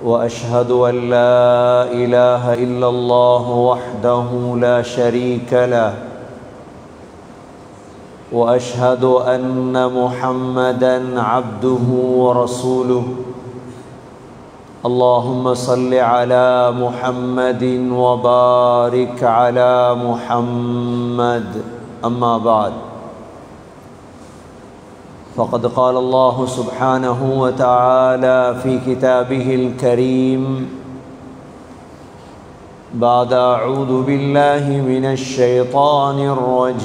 وأشهد أن لا إله إلا الله وحده لا شريك له وأشهد أن محمدًا عبده ورسوله اللهم صل على محمد وبارك على محمد أما بعد فقد قال الله سبحانه وتعالى في كتابه الكريم بعد أعوذ بالله من الشيطان الرجيم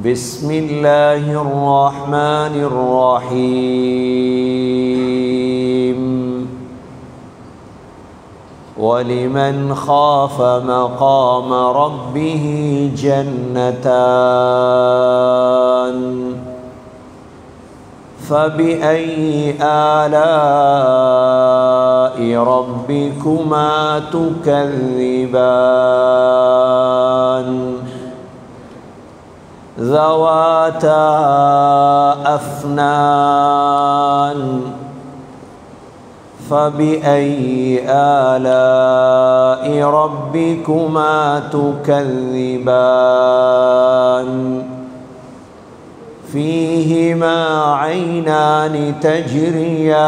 بسم الله الرحمن الرحيم ولمن خاف مقام ربه جنتان فبأي آلاء ربكما تكذبان ذواتا أفنان فبأي آلاء ربكما تكذبان فيهما عينان تجريان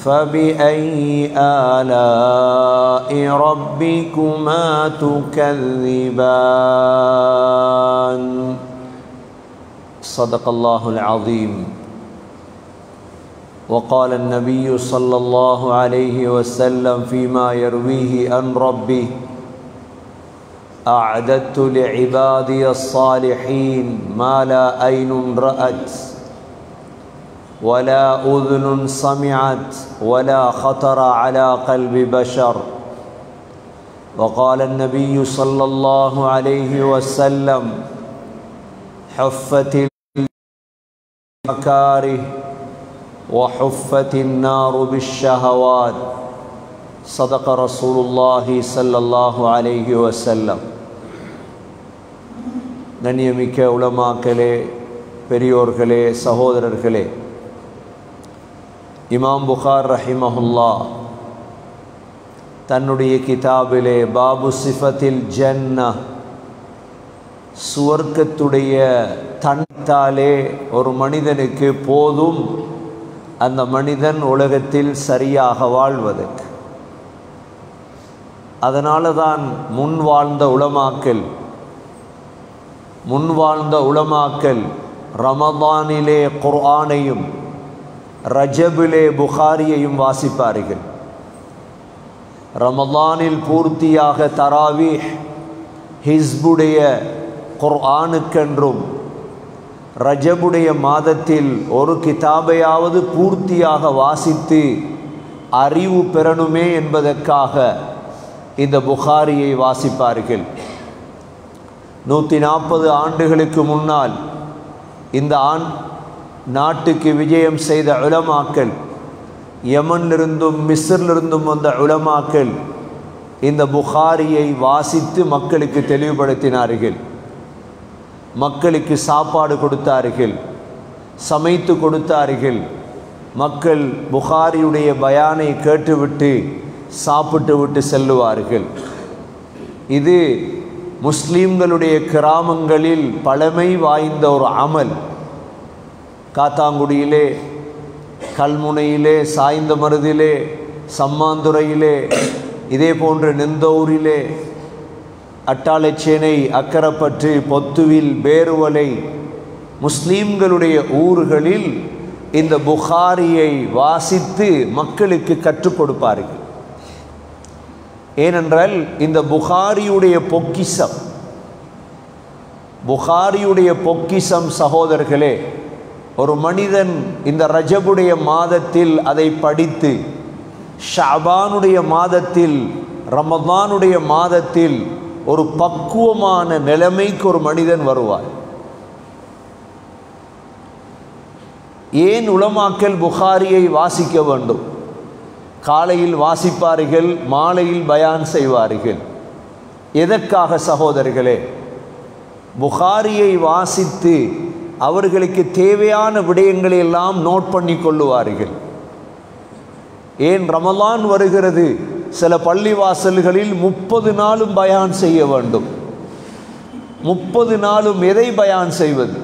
فبأي آلاء ربكما تكذبان صدق الله العظيم وقال النبي صلى الله عليه وسلم فيما يرويه عن ربه أعددت لعبادي الصالحين ما لا عين رأت ولا أذن سمعت ولا خطر على قلب بشر وقال النبي صلى الله عليه وسلم حفت المكاره وحفت النار بالشهوات صدق رسول الله صلى الله عليه وسلم கண்ணியமிக்க உலமாக்களே, பெரியோர்களே, சகோதரர்களே, இமாம் புகார் ரஹிமஹுல்லா தன்னுடைய கிதாபிலே பாபு சிஃபத்தில் ஜன்னா, சுவர்க்கத்துடைய தன்னித்தாலே ஒரு மனிதனுக்கு போதும் அந்த மனிதன் உலகத்தில் சரியாக வாழ்வதற்கு. அதனால தான் முன்வாழ்ந்த உலமாக்கள் ரமதானிலே குர்ஆனையும் ரஜபிலே புகாரியையும் வாசிப்பார்கள். ரமதானில் பூர்த்தியாக தராவீஹ் ஹிஸ்புடைய குர்ஆனுக்கென்றும், ரஜபுடைய மாதத்தில் ஒரு கிதாபையாவது பூர்த்தியாக வாசித்து அறிவு பெறணுமே என்பதற்காக இந்த புகாரியை வாசிப்பார்கள். 140 ஆண்டுகளுக்கு முன்னால் இந்த நாட்டுக்கு விஜயம் செய்த உலமாக்கள், யமனிலிருந்தும் மிஸ்ரிலிருந்தும் வந்த உலமாக்கள் இந்த புகாரியை வாசித்து மக்களுக்கு தெளிவுபடுத்தினார்கள். மக்களுக்கு சாப்பாடு கொடுத்தார்கள், சமைத்து கொடுத்தார்கள். மக்கள் புகாரியுடைய பயானை கேட்டுவிட்டு சாப்பிட்டு விட்டு செல்லுவார்கள். இது முஸ்லீம்களுடைய கிராமங்களில் பழமை வாய்ந்த ஒரு அமல். காத்தாங்குடியிலே, கல்முனையிலே, சாய்ந்தமருதிலே, சம்மாந்துறையிலே, இதே போன்ற நெந்தூரிலே, அட்டாளச்சேனை, அக்கரப்பற்று, பொத்துவில், பேருவலை, முஸ்லீம்களுடைய ஊர்களில் இந்த புகாரியை வாசித்து மக்களுக்கு கற்றுக் கொடுப்பார்கள். ஏனென்றால் இந்த புகாரியுடைய பொக்கிஷம் சகோதரர்களே, ஒரு மனிதன் இந்த ரஜபுடைய மாதத்தில் அதை படித்து ஷஅபானுடைய மாதத்தில், ரமதானுடைய மாதத்தில் ஒரு பக்குவமான நிலைமைக்கு ஒரு மனிதன் வருவார். ஏன் உலமாக்கள் புகாரியை வாசிக்க வேண்டும்? காலையில் வாசிப்பார்கள், மாலையில் பயான் செய்வார்கள். எதற்காக சகோதரர்களே? புகாரியை வாசித்து அவர்களுக்கு தேவையான விடயங்களை எல்லாம் நோட் பண்ணி கொள்ளுவார்கள். ஏன் ரமலான் வருகிறது, சில பள்ளிவாசல்களில் 30 நாளும் பயான் செய்ய வேண்டும். 30 நாளும் எதை பயான் செய்வது?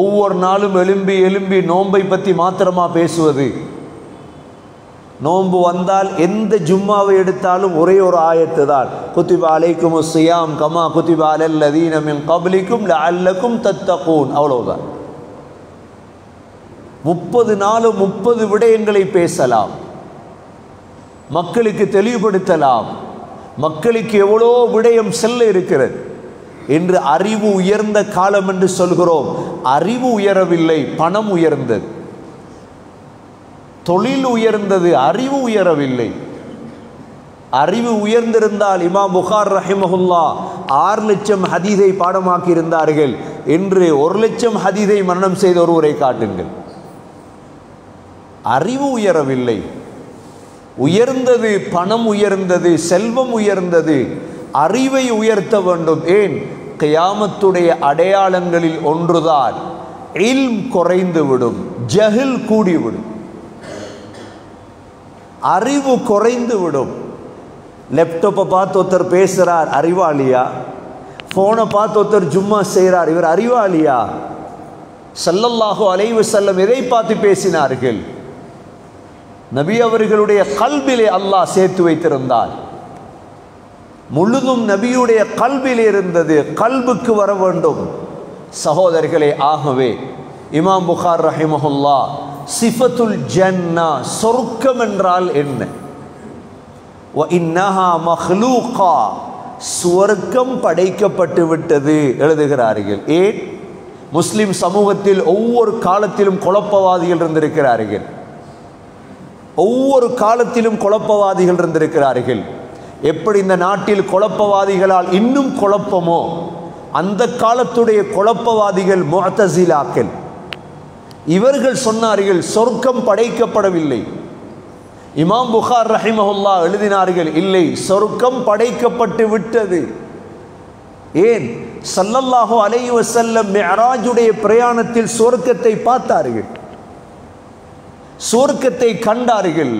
ஒவ்வொரு நாளும் எழும்பி எழும்பி நோன்பை பற்றி மாத்திரமா பேசுவது? நோன்பு வந்தால் எந்த ஜும்மாவை எடுத்தாலும் ஒரே ஒரு ஆயத்து தான், குத்திப அலைக்குமுஸ் ஸியாம் கமா குத்திப அலல்லதீன மின் கப்லிக்கும் லஅல்லக்கும் தத்தகூன், அவ்வளவுதான். 30 நாளும் 30 விடயங்களை பேசலாம், மக்களுக்கு தெளிவுபடுத்தலாம். மக்களுக்கு எவ்வளோ விடயம் செல்ல இருக்கிறது. இன்று அறிவு உயர்ந்த காலம் என்று சொல்கிறோம். அறிவு உயரவில்லை, பணம் உயர்ந்தது. தொழில் உயர்ந்தது, அறிவு உயரவில்லை. அறிவு உயர்ந்திருந்தால் இமாம் புகார் ரஹிமஹுல்லா 6 லட்சம் ஹதீஸை பாடமாக்கி இருந்தார்கள். இன்று 1 லட்சம் ஹதீஸை மரணம் செய்த ஒருவரை காட்டுங்கள். அறிவு உயரவில்லை. உயர்ந்தது, பணம் உயர்ந்தது, செல்வம் உயர்ந்தது. அறிவை உயர்த்த வேண்டும். ஏன்? கியாமத்துடைய அடையாளங்களில் ஒன்றுதான் இல்ம் குறைந்துவிடும், ஜஹில் கூடிவிடும், அறிவு குறைந்து விடும். லேப்டாப்பை பார்த்து ஒருத்தர் பேசுகிறார், அறிவாளியா? ஃபோனை பார்த்து ஒருத்தர் ஜும்மா செய்கிறார், இவர் அறிவாளியா? ஸல்லல்லாஹு அலைஹி வஸல்லம் எதை பார்த்து பேசினார்கள்? நபி அவர்களுடைய கல்பிலே அல்லாஹ் சேர்த்து வைத்திருந்தார். முழுதும் நபியுடைய கல்பிலே இருந்தது. கல்புக்கு வர வேண்டும் சகோதரர்களே. ஆகவே இமாம் புகார் ரஹிமஹுல்லா சிஃபத்துல் ஜன்னா, சொர்க்கம் என்றால் என்ன? வ இன்னஹா மஹ்லூகா, சுவர்க்கம் படைக்கப்பட்டு விட்டது எழுதுகிறார்கள். ஏன்? முஸ்லிம் சமூகத்தில் ஒவ்வொரு காலத்திலும் குழப்பவாதிகள் இருந்திருக்கிறார்கள். ஒவ்வொரு காலத்திலும் குழப்பவாதிகள் இருந்திருக்கிறார்கள். எப்படி இந்த நாட்டில் குழப்பவாதிகளால் இன்னும் குழப்பமோ, அந்த காலத்துடைய குழப்பவாதிகள் முஅ்தஸிலாக்கள். இவர்கள் சொன்னார்கள் சொர்க்கம் படைக்கப்படவில்லை. இமாம் புகார் ரஹிமஹுல்லா எழுதினார்கள், இல்லை, சொர்க்கம் படைக்கப்பட்டு விட்டது. ஏன்? ஸல்லல்லாஹு அலைஹி வஸல்லம் மிஅராஜுடைய பிரயாணத்தில் சொர்க்கத்தை பார்த்தார்கள், சொர்க்கத்தை கண்டார்கள்,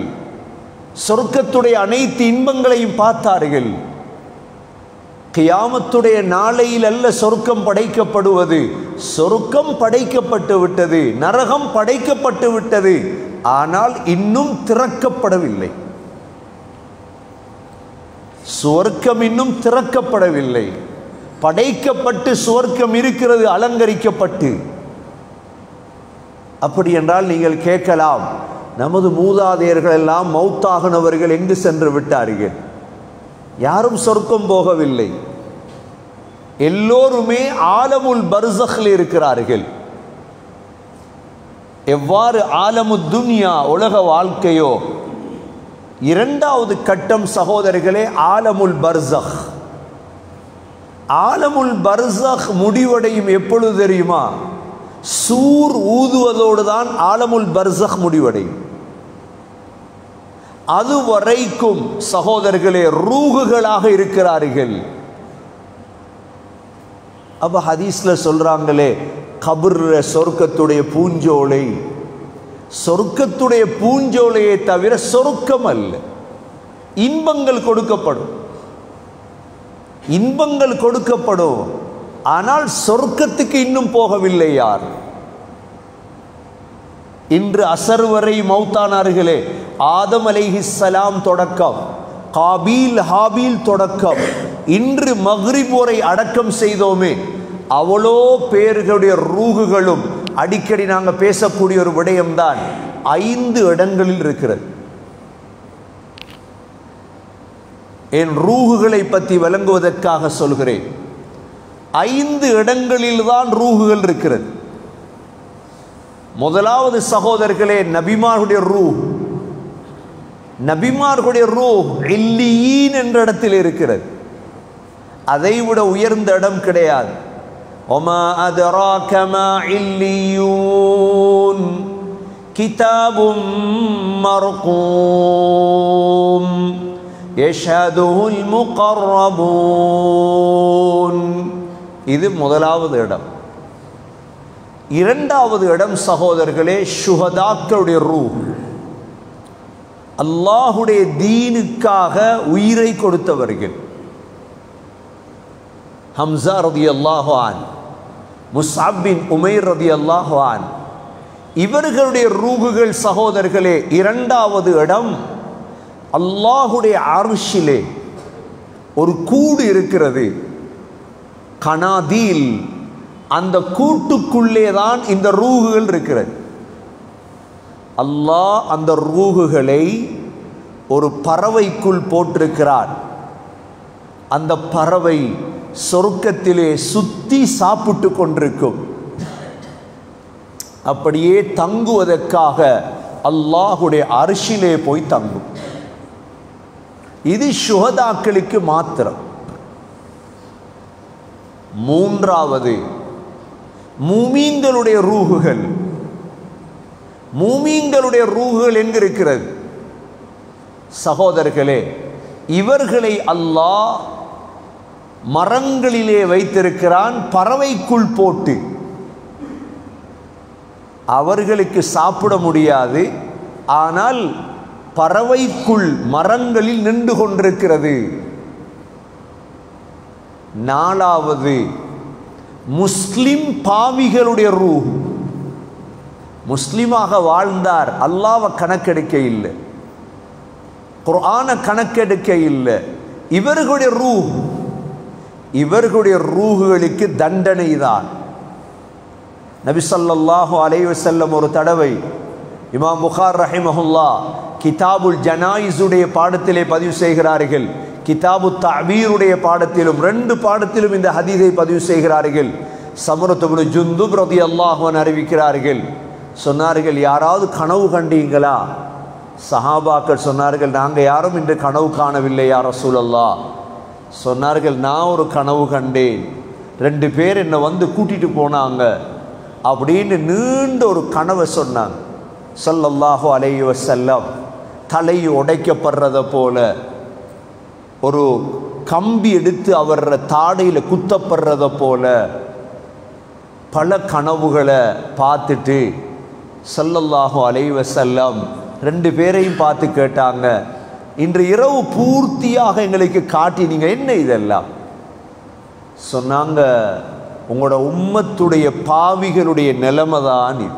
சொர்க்கத்துடைய அனைத்து இன்பங்களையும் பார்த்தார்கள். கியாமத்துடைய நாளையில் அல்ல சொர்க்கம் படைக்கப்படுவது, சொர்க்கம் படைக்கப்பட்டு விட்டது, நரகம் படைக்கப்பட்டு விட்டது, ஆனால் இன்னும் திறக்கப்படவில்லை. சொர்க்கம் இன்னும் திறக்கப்படவில்லை. படைக்கப்பட்டு சொர்க்கம் இருக்கிறது, அலங்கரிக்கப்பட்டு. அப்படி என்றால் நீங்கள் கேட்கலாம், நமது மூதாதையர்கள் எல்லாம் மௌத்தாகினவர்கள் எங்கு சென்று விட்டார்கள்? யாரும் சொர்க்கம் போகவில்லை. எல்லோருமே ஆலமுல் பர்ஸஹ்ல இருக்கிறார்கள். எவ்வாறு ஆலமு துன்யா உலக வாழ்க்கையோ, இரண்டாவது கட்டம் சகோதரர்களே ஆலமுல் பர்ஸஹ். ஆலமுல் பர்ஸஹ் முடிவடையும் எப்பொழுது தெரியுமா? சூர் ஊதுவதோடு தான் ஆலமுல் பர்ஸஹ் முடிவடையும். அதுவரைக்கும் சகோதரர்களே ரூகுகளாக இருக்கிறார்கள். அப்ப ஹதீஸ்ல சொல்றாங்களே, கபர்ல சொர்க்கத்துடைய பூஞ்சோலை, சொர்க்கத்துடைய பூஞ்சோலையை தவிர சொர்க்கம் அல்ல. இன்பங்கள் கொடுக்கப்படும், இன்பங்கள் கொடுக்கப்படும், ஆனால் சொர்க்கத்துக்கு இன்னும் போகவில்லை யார்? இன்று அசர் வரை மௌத்தானார்களே, ஆதம் அலைஹிஸ்ஸலாம் தொடக்கம், காபீல் ஹாபீல் தொடக்கம், இன்று மக்ரிப் வரை அடக்கம் செய்தோமே, அவ்வளோ பேர்களுடைய ரூகுகளும் அடிக்கடி நாங்கள் பேசக்கூடிய ஒரு விடயம்தான் 5 இடங்களில் இருக்கிறது. என் ரூகுகளை பற்றி விளங்குவதற்காக சொல்கிறேன். 5 இடங்களில் தான் ரூகுகள் இருக்கிறது. முதலாவது சகோதரர்களே நபிமார்களுடைய ரூஹ், நபிமார்களுடைய ரூஹ் இல்லீன் என்ற இடத்தில் இருக்கிறது. அதைவிட உயர்ந்த இடம் கிடையாது. ஒமா அதராக மா இல்லியூன் கிதாபும் மர்கூம் யஷ்ஹதுல் முகர்ரபூன். இது முதலாவது இடம். இரண்டாவது இடம் சகோதரர்களே, ஷுஹதாக்களுடைய ரூஹ், அல்லாஹுடைய தீனுக்காக உயிரை கொடுத்தவர்கள். ஹம்ஸா ரலியல்லாஹு அன்ஹு, முஸ்அப் பின் உமைர் ரலியல்லாஹு அன்ஹு, இவர்களுடைய ரூகுகள் சகோதரர்களே இரண்டாவது இடம். அல்லாஹுடைய அர்ஷிலே ஒரு கூடு இருக்கிறது, கனாதீல். அந்த கூட்டுக்குள்ளே தான் இந்த ரூகுகள் இருக்கிறது. அல்லாஹ் அந்த ரூகுகளை ஒரு பறவைக்குள் போட்டிருக்கிறார். அந்த பறவை சொர்க்கத்திலே சுத்தி சாப்பிட்டு கொண்டிருக்கும். அப்படியே தங்குவதற்காக அல்லாஹுடைய அர்ஷிலே போய் தங்கும். இது ஷுஹதாக்களுக்கு மாத்திரம். மூன்றாவது மூமீன்களுடைய ரூகுகள். மூமீன்களுடைய ரூகுகள் எங்க இருக்கிறது சகோதரர்களே? இவர்களை அல்லாஹ் மரங்களிலே வைத்திருக்கிறான், பறவைக்குள் போட்டு. அவர்களுக்கு சாப்பிட முடியாது, ஆனால் பறவைக்குள் மரங்களில் நின்று கொண்டிருக்கிறது. நாலாவது முஸ்லிம் பாவிகளுடைய ரூஹ். முஸ்லிமாக வாழ்ந்தார், அல்லாஹ்வை கணக்கெடுக்க இல்லை, குர்ஆனை கணக்கெடுக்க இல்லை. இவர்களுடைய ரூஹ், இவர்களுடைய ரூஹுகளுக்கு தண்டனை தான். நபி ஸல்லல்லாஹு அலைஹி வஸல்லம் ஒரு தடவை இமாம் புகார் ரஹிமஹுல்லாஹ் கிதாபுல் ஜனாயிஸுடைய பாடத்திலே பதிவு செய்கிறார்கள், கிதாபு தஅபீருடைய பாடத்திலும், ரெண்டு பாடத்திலும் இந்த ஹதீஸை பதிவு செய்கிறார்கள். சம்ரத் இப்னு ஜுந்துப் ரலியல்லாஹு அன்ஹு அறிவிக்கிறார்கள், சொன்னார்கள், யாராவது கனவு கண்டீங்களா? சஹாபாக்கள் சொன்னார்கள், நாங்கள் யாரும் இன்று கனவு காணவில்லை யா ரசூலல்லாஹ். சொன்னார்கள், நான் ஒரு கனவு கண்டேன், ரெண்டு பேர் என்னை வந்து கூட்டிட்டு போனாங்க அப்படின்னு நீண்ட ஒரு கனவை சொன்னாங்க. ஸல்லல்லாஹு அலைஹி வஸல்லம் தலை உடைக்கப்படுறத போல, ஒரு கம்பி எடுத்து அவர் தாடையில் குத்தப்படுறத போல பல கனவுகளை பார்த்துட்டு ஸல்லல்லாஹு அலைஹி வஸல்லம் ரெண்டு பேரையும் பார்த்து கேட்டாங்க, இன்று இரவு பூர்த்தியாக எங்களுக்கு காட்டினீங்க, என்ன இதெல்லாம்? சொன்னாங்க, உங்களோட உம்மத்துடைய பாவிகளுடைய நிலைமை தான் இது.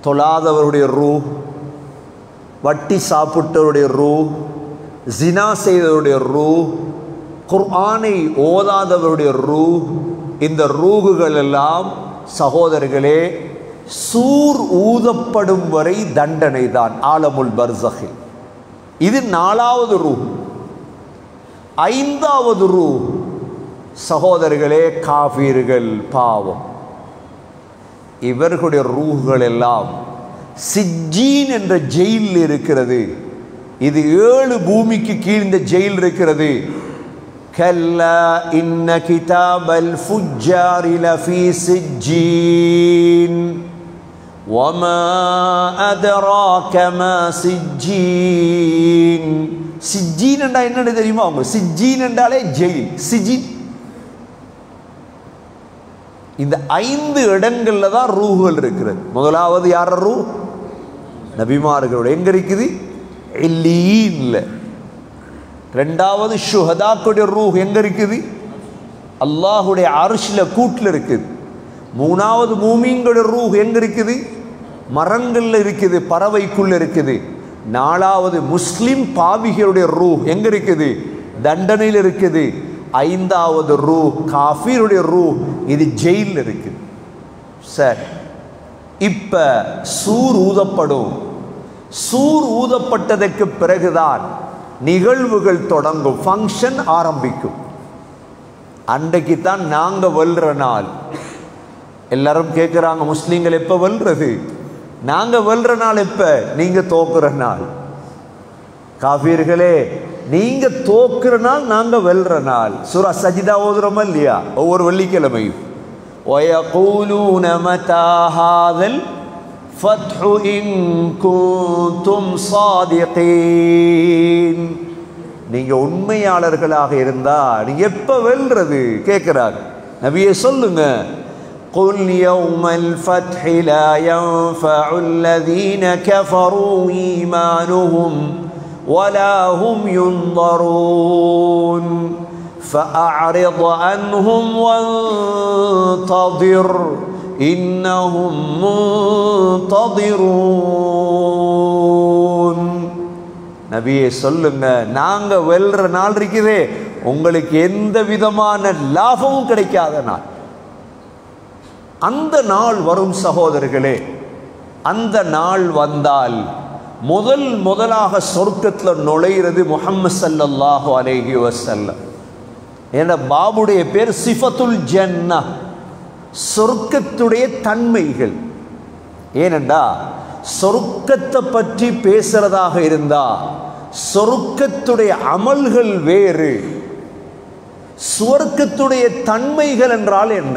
தொழாதவருடைய ரூஹ், வட்டி சாப்பிட்டவருடைய ரூஹ், ஜினா செய்தவருடைய ரூஹ், குர்ஆனை ஓதாதவருடைய ரூஹ், இந்த ரூகுகள் எல்லாம் சகோதரர்களே சூர் ஊதப்படும் வரை தண்டனை தான் ஆலமுல் பர்ஸஹில். இது நாலாவது ரூஹ். ஐந்தாவது ரூஹ் சகோதரர்களே காஃபிர்கள், பாவம். இவர்களுடைய ரூஹுகள் எல்லாம் சிஜ்ஜீன் என்ற ஜெயில் இருக்கிறது. இது 7 பூமிக்கு கீழ் இந்த ஜெயில் இருக்கிறது. கல்லா இன்ன கிதாபல் ஃபுஜ்ஜாரி லஃபீ சிஜ்ஜீன் வமா அத்ராக மா சிஜ்ஜீன். சிஜ்ஜீன் என்றால் என்னன்னு தெரியுமா? அவங்க சிஜ்ஜீன் என்றாலே ஜெயில், சிஜின். இந்த 5 இடங்கள்ல தான் ரூஹுகள் இருக்கிறது. முதலாவது யார ரூஹ்? நபிமார்களோட. எங்க இருக்குது? இல்லீன்ல. ரெண்டாவது ஷுஹதாக்களுடைய ரூஹ் எங்க இருக்குது? அல்லாஹுடைய அர்ஷ்ல கூட்டில் இருக்குது. மூணாவது மூமீன்களுடைய ரூஹ் எங்க இருக்குது? மரங்கள்ல இருக்குது, பறவைக்குள்ள இருக்குது. நாலாவது முஸ்லிம் பாவிகளுடைய ரூஹ் எங்க இருக்குது? தண்டனையில் இருக்குது. ஐந்தாவது ரூஹ் காஃபிருடைய ரூஹ், இது ஜெயிலில் இருக்குது. சரி, இப்ப சூர் ஊதப்படும். சூர் ஊதப்பட்டதற்கு பிறகுதான் நிகழ்வுகள் தொடங்கும், ஃபங்க்ஷன் ஆரம்பிக்கும். அன்றைக்கு தான் நாங்க வெல்ற நாள். எல்லாரும் கேட்குறாங்க, முஸ்லீம்கள் எப்போ வெல்றது? நாங்க வெல்ற நாள் எப்ப? நீங்க தோக்குற நாள். காஃபிர்களே, நீங்க தோக்குற நாள், நாங்க வெல்ற நாள். சூரா சஜிதா ஓதுறோமா இல்லையா ஒவ்வொரு வெள்ளிக்கிழமையும்? وَيَقُولُونَ مَتَى هَذَا ஃபத்ஹு இன் குன்தும் ஸாதிகீன். நீங்க உண்மையாளர்களாக இருந்தா நீங்க எப்ப வெல்றது கேட்கிறார். நபியே சொல்லுங்க, قل يوم الفتح لا ينفع الذين كفروا إيمانهم ولا هم ينظرون فأعرض عنهم وانتظر إنهم منتظرون. நபியே சொல்லுங்க, நாங்க வெல்ற நாள் இருக்குதே உங்களுக்கு எந்த விதமான லாபமும் கிடைக்காத நாள். அந்த நாள் வரும் சகோதரர்களே. அந்த நாள் வந்தால் முதலாக சொர்க்கத்தில் நுழைகிறது முஹம்மது ஸல்லல்லாஹு அலைஹி வஸல்லம். என்ற பாபுடைய பேர் சிஃபத்துல் ஜன்னah, சொர்க்கத்துடைய தன்மைகள். ஏனென்றா சொர்க்கத்தை பற்றி பேசுறதாக இருந்தா சொர்க்கத்துடைய அமல்கள் வேறு, சொர்க்கத்துடைய தன்மைகள் என்றால் என்ன?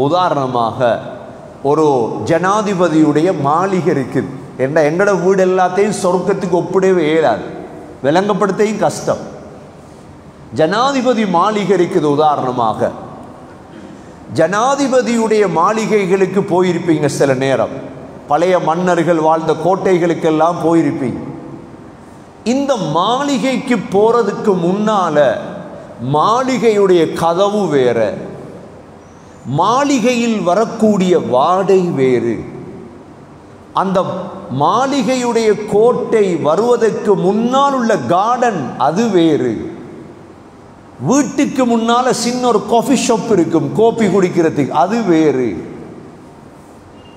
உதாரணமாக ஒரு ஜனாதிபதியுடைய மாளிகை இருக்குது என்ற எங்களோட வீடு எல்லாத்தையும் சொர்க்கத்துக்கு ஒப்பிடவே இயலாது, விளங்கப்படுத்தையும் கஷ்டம். ஜனாதிபதி மாளிகை இருக்குது. உதாரணமாக ஜனாதிபதியுடைய மாளிகைகளுக்கு போயிருப்பீங்க, சில நேரம் பழைய மன்னர்கள் வாழ்ந்த கோட்டைகளுக்கெல்லாம் போயிருப்பீங்க. இந்த மாளிகைக்கு போறதுக்கு முன்னால மாளிகையுடைய கதவு வேற, மாளிகையில் வரக்கூடிய வாடை வேறு, அந்த மாளிகையுடைய கோட்டை வருவதற்கு முன்னால் உள்ள கார்டன் அது வேறு, வீட்டுக்கு முன்னால சின்ன ஒரு காஃபி ஷாப் இருக்கும் கோப்பி குடிக்கிறதுக்கு அது வேறு.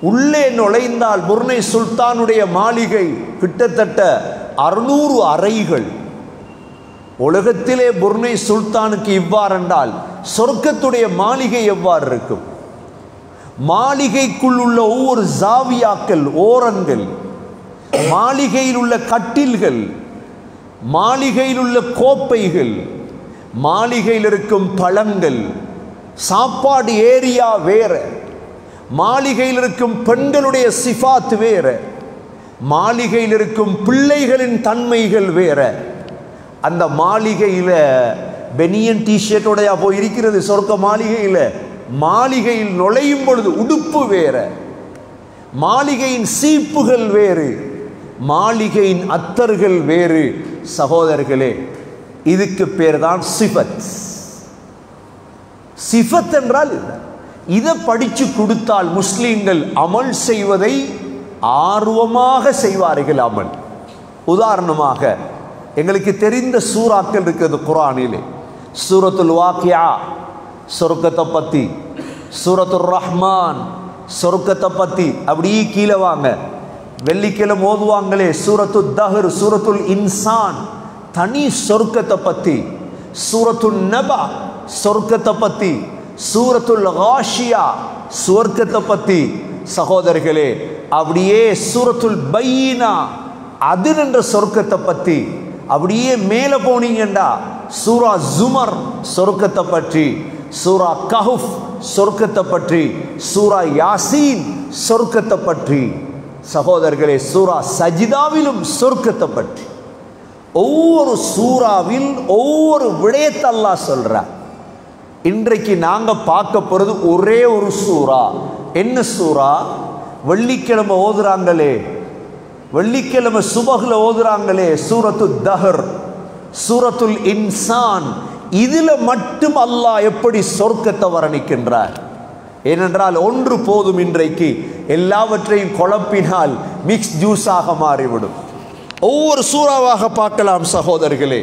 உள்ளே நுழைந்தால் புர்னை சுல்தானுடைய மாளிகை கிட்டத்தட்ட 600 அறைகள். உலகத்திலே புர்னை சுல்தானுக்கு இவ்வாறு என்றால் சொர்க்கத்துடைய மாளிகை எவ்வாறு இருக்கும்? மாளிகைக்குள் உள்ள ஒவ்வொரு ஜாவியாக்கள், ஓரங்கள், மாளிகையில் உள்ள கட்டில்கள், மாளிகையில் உள்ள கோப்பைகள், மாளிகையில் இருக்கும் பழங்கள், சாப்பாடு ஏரியா வேற, மாளிகையில் இருக்கும் பெண்களுடைய சிஃபாத் வேற, மாளிகையில் இருக்கும் பிள்ளைகளின் தன்மைகள் வேற. அந்த மாளிகையில் பெனியன் டிஷர்ட்டோடையா போய் இருக்கிறது சொர்க்க மாளிகையில்? மாளிகையில் நுழையும் பொழுது உடுப்பு வேற, மாளிகையின் சீப்புகள் வேறு, மாளிகையின் அத்தர்கள் வேறு. சகோதரர்களே, இதுக்கு பேர் தான் சிஃபத். சிஃபத் என்றால் இதை படிச்சு கொடுத்தால் முஸ்லீம்கள் அமல் செய்வதை ஆர்வமாக செய்வார்கள். அமல் உதாரணமாக எங்களுக்கு தெரிந்த சூறாக்கள் இருக்கிறது குர்ஆனிலே. சூரத்துல் வாக்கியா சொர்க்கத்தை பற்றி, சூரத்துர் ரஹ்மான் சொர்க்கத்தை பற்றி. அப்படியே கீழே வாங்க, வெள்ளிக்கிழமை ஓதுவாங்களே சூரத்துல் தஹர், சூரத்துல் இன்சான் தனி சொர்க்கத்தை பற்றி, சூரத்துல் நபா சொர்க்கத்தை பற்றி, சூரத்துல் காஷியா சொர்க்கத்தை பற்றி. சகோதரர்களே, அப்படியே சூரத்துல் பையினா அது என்ற சொர்க்கத்தை பற்றி. அப்படியே மேலே போனீங்கண்டா சூரா ஜுமர் சொர்க்கத்தை பற்றி, சூரா கஹுஃப் சொர்க்கத்தை பற்றி, சூரா யாசீன் சொர்க்கத்தை பற்றி. சகோதரர்களே, சூரா சஜிதாவிலும் சொர்க்கத்தை பற்றி. ஒவ்வொரு சூறாவில் ஒவ்வொரு விடயத்தை அல்லாஹ் சொல்றார். இன்றைக்கு நாங்க பார்க்க போறது ஒரே ஒரு சூறா. என்ன சூறா? வெள்ளிக்கிழமை ஓதுறாங்களே, வெள்ளிக்கிழமை சுபஹ்ல ஓதுறாங்களே சூரத்துல் தஹர், சூரத்துல் இன்சான். இதுல மட்டும் அல்லாஹ் எப்படி சொர்க்கத்தை வர்ணிக்கின்றார்? ஏனென்றால் ஒன்று போதும், இன்றைக்கு எல்லாவற்றையும் குழப்பினால் மிக்ஸ் ஜூஸாக மாறிவிடும். ஒவ்வொரு சூறாவாக பார்க்கலாம் சகோதரர்களே.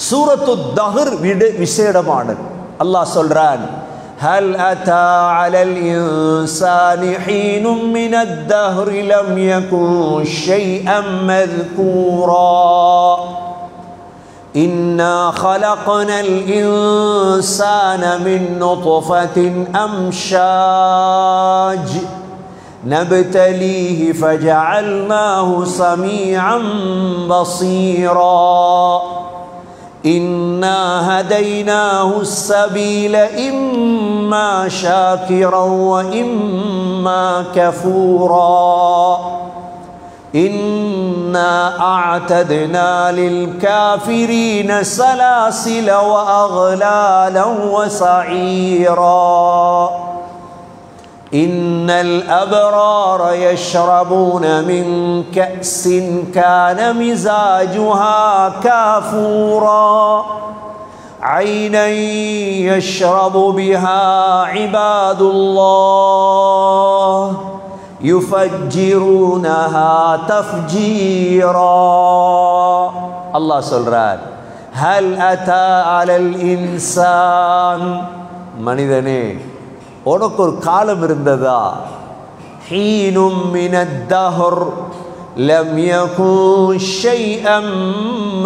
சூரத்துல் தஹர் விசேடமானது. அல்லாஹ் சொல்றான், ஹல் அத்தா அலல் இன்சானி ஹீனும் மினத் தஹ்ரி லம் யகுன் ஷைஅம் மذ்கூரா இன்னா خلقنال இன்சான மின் நுத்ஃபத்தின் அம்ஷாஜ் நப்தலீஹி ஃபஜஅல்நாஹு ஸமீஅன் பஸீரா இன்னா ஹதைனாஹு ஸபீல இம்மா ஷாகிரன் வ இம்மா கஃபூரா إنا أعتدنا للكافرين سلاسل وأغلالا وسعيرا إن الأبرار يشربون من كأس كان مزاجها كافورا عينا يشرب بها عباد الله يفجرونها تفجيرا الله சொல்றார் هل أتى على الإنسان மனிதனே உனக்கு ஒரு காலம் இருந்ததா حين من الدهر لم يكن شيئا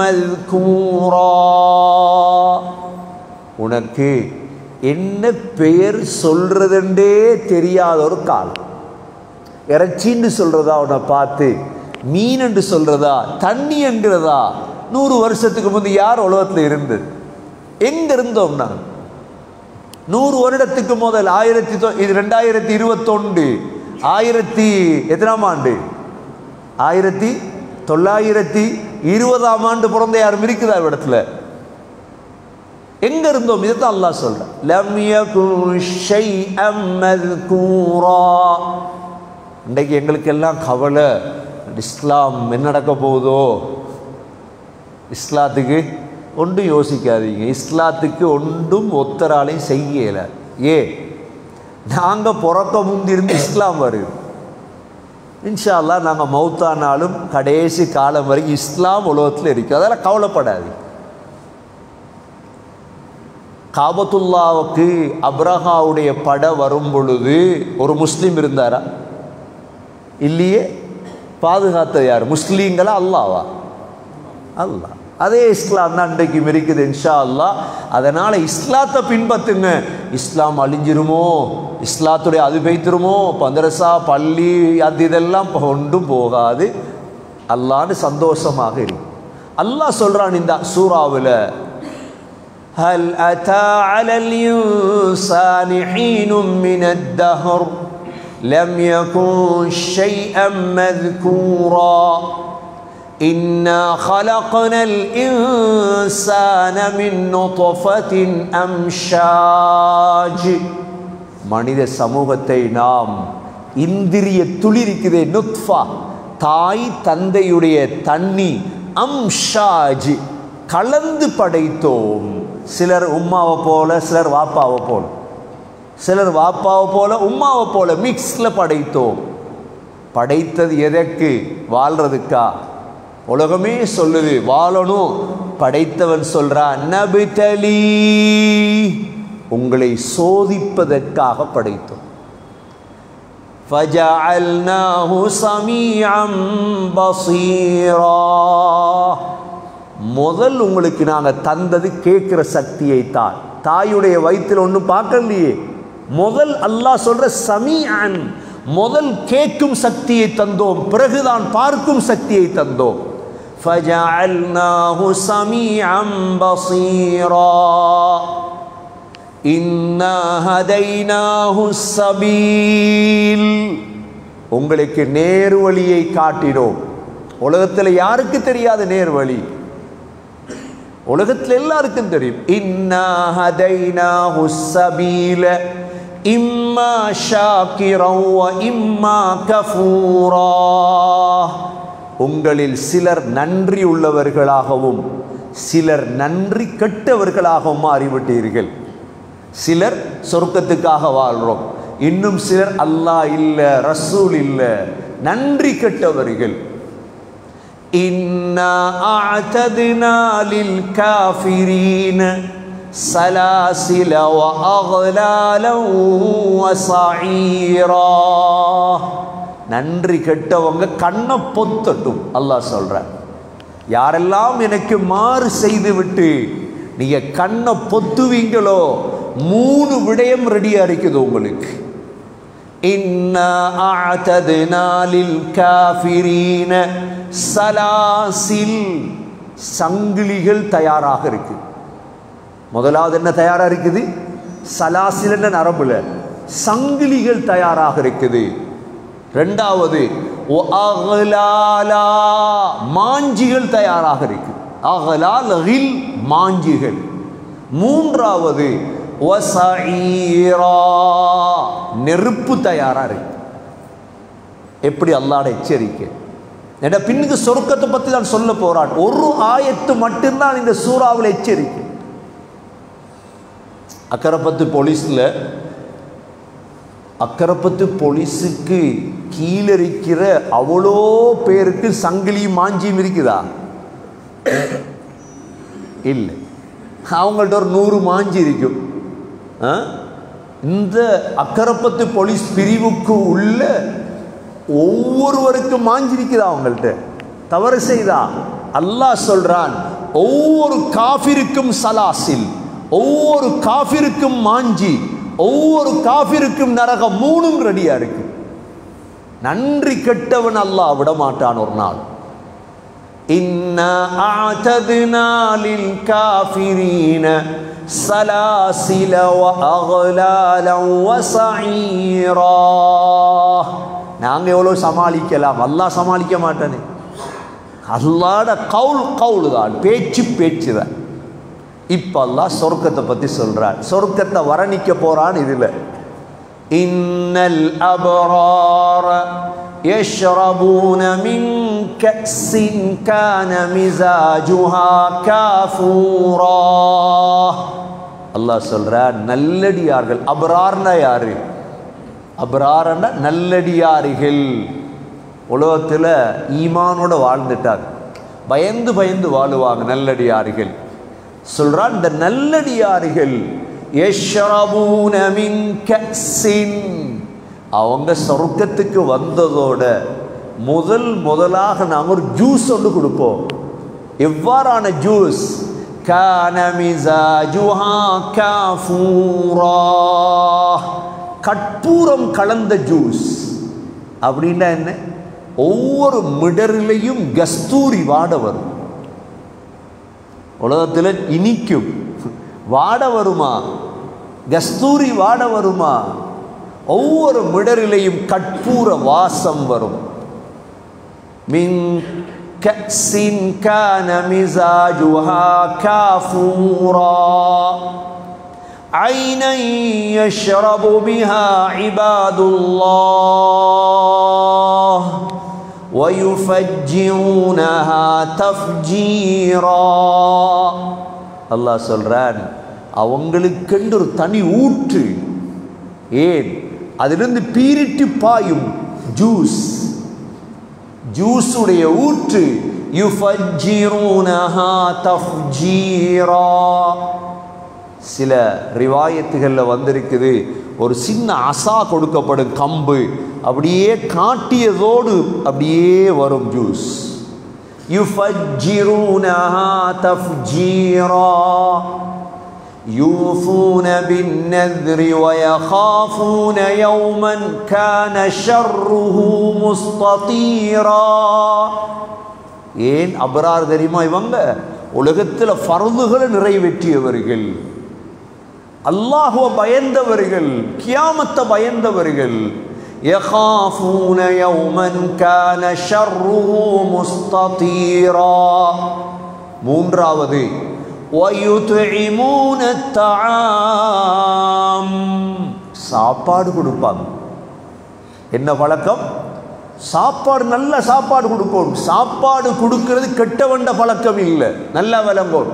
مذكورا உனக்கு என்ன பெயர் சொல்றதுண்டே தெரியாத ஒரு காலம். இறைச்சின்னு சொல்றதா உன்னை பார்த்து, மீன் என்று சொல்றதா, தண்ணி என்கிறதா? 100 வருஷத்துக்கு முந்தி யார் உலகத்தில் இருந்தது? எங்க இருந்தோம் நான்? 100 வருடத்துக்கு முதல் 2021 எத்தனாம் ஆண்டு? 1920ஆம் ஆண்டு பிறந்த யாரும் இருக்குதா இடத்துல? எங்க இருந்தோம்? இதுதான் அல்லாஹ் சொல்றான். லம் யகுன் ஷைஅம் மذ்கூரா. இன்றைக்கு எங்களுக்கு எல்லாம் கவலை, இஸ்லாம் என்ன நடக்க போகுதோ. இஸ்லாத்துக்கு ஒன்றும் யோசிக்காதீங்க. இஸ்லாத்துக்கு ஒன்றும் ஒத்தராலையும் செய்யல. நாங்கள் பிறக்க முந்திருந்து இஸ்லாம் வருது. இன்ஷா அல்லாஹ் நாங்கள் மௌத்தானாலும் கடைசி காலம் வரைக்கும் இஸ்லாம் உலகத்தில் இருக்குது. அதெல்லாம் கவலைப்படாது. காபத்துல்லாவுக்கு அப்ரஹாவுடைய பட வரும் பொழுது ஒரு முஸ்லீம் இருந்தாரா? இல்லையே. பாதுகாத்தது யார்? முஸ்லீம்களா அல்லாவா? அல்லாஹ். அதே இஸ்லாம் தான் இன்றைக்கும் இருக்குது இன்ஷா அல்லாஹ். அதனால் இஸ்லாத்தை பின்பற்றுங்க. இஸ்லாம் அழிஞ்சிருமோ, இஸ்லாத்துடைய அது வைத்திருமோ, மதரசா பள்ளி அது இதெல்லாம் ஒன்றும் போகாது. அல்லான்னு சந்தோஷமாக இருக்கும். அல்லாஹ் சொல்கிறான் இந்த சூராவில், ஹல் அத்தா அலல் இன்சானி ஹீனும் மினத் தஹர் லம் யகுன் ஷைஅம் மذ்கூரா إنا خلقنا الإنسان من نطفة أمشاج. மனித சமூகத்தை நாம் இந்திரிய துளிருக்குதே நுத்ஃபா, தாய் தந்தையுடைய தண்ணி, அம்ஷாஜ் கலந்து படைத்தோம். சிலர் உம்மாவை போல, சிலர் வாப்பாவை போல, சிலர் வாப்பாவை போல உம்மாவை போல மிக்ஸில் படைத்தோம். படைத்தது எதற்கு? வாழ்றதுக்கா? உலகமே சொல்லுது வாழணும். படைத்தவன் சொல்றான், நபிதலி, உங்களை சோதிப்பதற்காக படைத்தோம். ஃபஜஅல்நாஹு ஸமீஅன் பஸீரா. முதல் உங்களுக்கு நாங்கள் தந்தது கேட்கிற சக்தியை தான். தாயுடைய வயிற்றில் ஒன்றும் பார்க்கலையே. முதல் அல்லாஹ் சொல்ற சமீஅன், முதல் கேட்கும் சக்தியை தந்தோம், பிறகுதான் பார்க்கும் சக்தியை தந்தோம். ஃபஜஅல்நாஹு ஸமீஅன் பஸீரா இன்னா ஹதைனாஹு ஸபீல். உங்களுக்கு நேர்வழியை காட்டினோம். உலகத்தில் யாருக்கு தெரியாத நேர்வழி? உலகத்தில் எல்லாருக்கும் தெரியும். இன்னா ஹதைனாஹு ஸபீல இம்மா ஷாகிரன் வ இம்மா கஃபூரா. உங்களில் சிலர் நன்றி உள்ளவர்களாகவும் சிலர் நன்றி கெட்டவர்களாகவும் மாறிவிட்டீர்கள். சிலர் சொர்க்கத்துக்காக வாழ்றோம், இன்னும் சிலர் அல்லாஹ் இல்லை, ரசூல் இல்லை, நன்றி கெட்டவர்கள். இன்னா அஅதனா லில் காஃபிரீன சலாசில வ அக்லாலன் வ ஸஈரா. நன்றி கெட்டவங்க கண்ணை பொத்தட்டும். அல்லாஹ் சொல்றார், யாரெல்லாம் எனக்கு மாறு செய்து விட்டு நீங்க கண்ணை பொத்துவீங்களோ 3 விடயம் ரெடியா இருக்குது உங்களுக்கு. இன்னா அஅதனா லில் காஃபிரீன சலாசில். சங்கிலிகள் தயாராக இருக்கு. முதலாவது என்ன தயாராக இருக்குது? சலாசில் என்ற நரம்புல சங்கிலிகள் தயாராக இருக்குது. ரெண்டாவது மாஞ்சிகள் தயாராக இருக்கு. மாஞ்சிகள். மூன்றாவது நெருப்பு தயாரா இருக்கு. எப்படி அல்லாஹ்வுடைய எச்சரிக்கை. என்ற பின்னுக்கு சொர்க்கத்தை பத்தி தான் சொல்ல போறான். ஒரு ஆயத்து மட்டும்தான் இந்த சூறாவில் எச்சரிக்கை. அக்கரப்பத்து போலீஸுக்கு கீழே இருக்கிற அவ்வளோ பேருக்கு சங்கிலியும் மாஞ்சியும் இருக்குதா? இல்லை. அவங்கள்ட்ட ஒரு 100 மாஞ்சி இருக்கும். இந்த அக்கரப்பத்து போலீஸ் பிரிவுக்கு உள்ள ஒவ்வொருவருக்கும் மாஞ்சி இருக்குதா? அவங்கள்ட்ட தவறு செய்தா அல்லாஹ் சொல்றான், ஒவ்வொரு காஃபிருக்கும் சலாசில், ஒவ்வொரு காஃபிருக்கும் மாஞ்சி, ஒவ்வொரு காஃபிருக்கும் நரகம். 3ம் ரெடியா இருக்கு. நன்றி கெட்டவன் அல்லாஹ் விட மாட்டான் ஒரு நாள். இன்னா அஅதனா லில் காஃபிரீன சலாசில வ அக்லாலன் வ ஸஈரா. நாங்க எவ்வளவு சமாளிக்கலாம், அல்லாஹ் சமாளிக்க மாட்டானே. அல்லாஹ்ட கவுல் தான், பேச்சு தான். இப்ப அல்லாஹ் சொர்க்கத்தை பத்தி சொல்றான். சொர்க்கத்தை வர்ணிக்க போறான். இதுல இன்னல் அப்ரார யஷ்ரபூன மின் கஸின் கான மிஸாஜுஹா காஃபூரா. அல்லாஹ் சொல்றான், நல்லடியார்கள். அப்ரார்னா யாரு? அப்ரார்னா நல்லடியார்கள். உலகத்துல ஈமானோட வாழ்ந்துட்டாங்க, பயந்து வாழுவாங்க நல்லடியார்கள். சொல்றான், இந்த நல்லடியார்கள் யஷ்ரபூன மின் கஸின், அவங்க சொர்க்கத்துக்கு வந்ததோட முதலாக நாங்கள் ஒரு ஜூஸ் ஒன்று கொடுப்போம். எவ்வாறான ஜூஸ்? கான மிஸாஜுஹா காஃபூரா, கற்பூரம் கலந்த ஜூஸ். அப்படின்னா என்ன? ஒவ்வொரு மிடரிலையும் கஸ்தூரி வாட வரும். உலகத்தில் இனிக்கும் வாட வருமா? கஸ்தூரி வாட வருமா? ஒவ்வொரு மிடரிலையும் கற்பூர வாசம் வரும். மின் கஸின் கான மிஸாஜுஹா காஃபூரா ஐனன் யஷ்ரபு பிஹா இபாதுல்லாஹ் وَيُفَجِّرُونَهَا تَفْجِيرًا. அல்லாஹ் சொல்றான், அவங்களுக்கென்று ஒரு தனி ஊற்று. ஏன்? அதிலிருந்து பீரிட்டு பாயும் ஜூஸ், ஜூஸுடைய ஊற்று. யுஃபஜ்ஜிரூனஹா தஃப்ஜீரா. சில ரிவாயத்துகளில் வந்திருக்குது, ஒரு சின்ன அசா கொடுக்கப்படும் கம்பு, அப்படியே காட்டியதோடு அப்படியே வரும் ஜூஸ். யுஃபஜ்ஜிரூனஹா தஃப்ஜீரா யூஃபூன பின்னத்ரி வயகாஃபூன யௌமன் கான ஷர்ருஹு முஸ்ததீரா. ஏன் அப்ரார் தெரியுமா? இவங்க உலகத்தில் ஃபர்துகளை நிறைவேற்றியவர்கள், அல்லாஹ்வை பயந்தவர்கள், கியாமத்தை பயந்தவர்கள். யகாஃபூன யௌமன் கான ஷர்ருஹு முஸ்ததீரா. மூன்றாவது வயுத்இமூன தஆம், சாப்பாடு கொடுப்பாங்க. என்ன பழக்கம்? சாப்பாடு, நல்ல சாப்பாடு கொடுப்போம். சாப்பாடு கொடுக்கிறது கெட்டவண்ட பழக்கம் இல்லை, நல்ல விளங்கும்.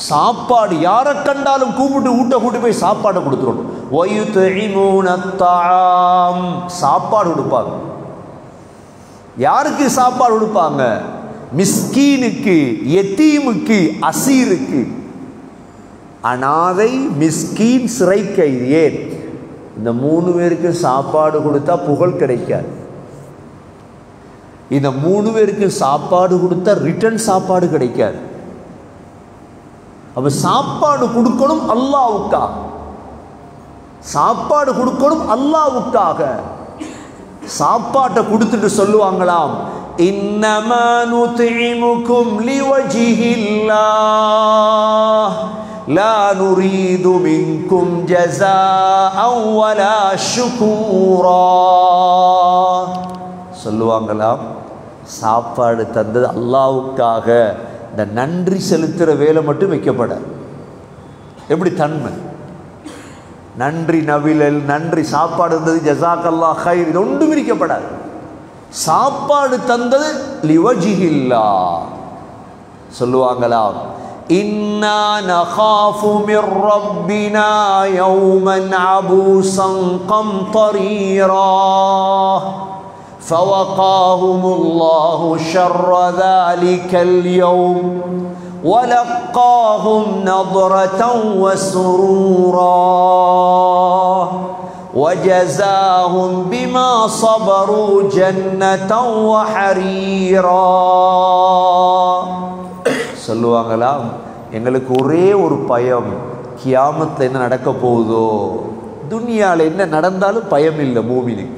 சாப்பாடு யாரை கண்டாலும் கூப்பிட்டு ஊட்ட கூட்டி போய் சாப்பாடை கொடுத்துரும். வயுத்இமூன தஆம், சாப்பாடு கொடுப்பாங்க. யாருக்கு சாப்பாடு கொடுப்பாங்க? மிஸ்கீனுக்கு, யதீமுக்கு, அசீருக்கு. அனாதை, மிஸ்கீன், சிறை கைதி. ஏன்? இந்த 3 பேருக்கு சாப்பாடு கொடுத்தா புகழ் கிடைக்காது. இந்த 3 பேருக்கு சாப்பாடு கொடுத்தா ரிட்டர்ன் சாப்பாடு கிடைக்காது. அப்ப சாப்பாடு கொடுக்கணும் அல்லாஹ்வுக்காக, சாப்பாடு கொடுக்கணும் அல்லாஹ்வுக்காக. சாப்பாட்டை கொடுத்துட்டு சொல்லுவாங்களாம், இன்னமா நுத்இமுகும் லிவஜ்ஹில்லாஹ் லா நுரீது மின்கும் ஜஸாஅன் வலா ஷுகூரா. சொல்லுவாங்களாம், சாப்பாடு தந்தது அல்லாஹ்வுக்காக, இந்த நன்றி செலுத்துகிற வேலை மட்டும் வைக்கப்படாது. எப்படி தன்மை? நன்றி நவிழல், நன்றி சாப்பாடு தந்தது ஜஸாக்கல்லாஹ் கைர், இது ஒன்றும் விரிக்கப்படாது. சாப்பாடு தந்தது லிவஜ்ஹில்லாஹ். சொல்லுவாங்களாம், இன்னா நகாஃபு மிர் ரப்பினா யௌமன் அபூஸன் கம்தரீரா فوقاهم الله شر ذلك اليوم ولقاهم نضرة وسرورا وجزاهم بما صبروا جنة وحريرا. சொல்லுவாங்களாம், எங்களுக்கு ஒரே ஒரு பயம், கியாமத்தில் என்ன நடக்க போகுதோ. துனியாவில் என்ன நடந்தாலும் பயம் இல்லை மூமினுக்கு.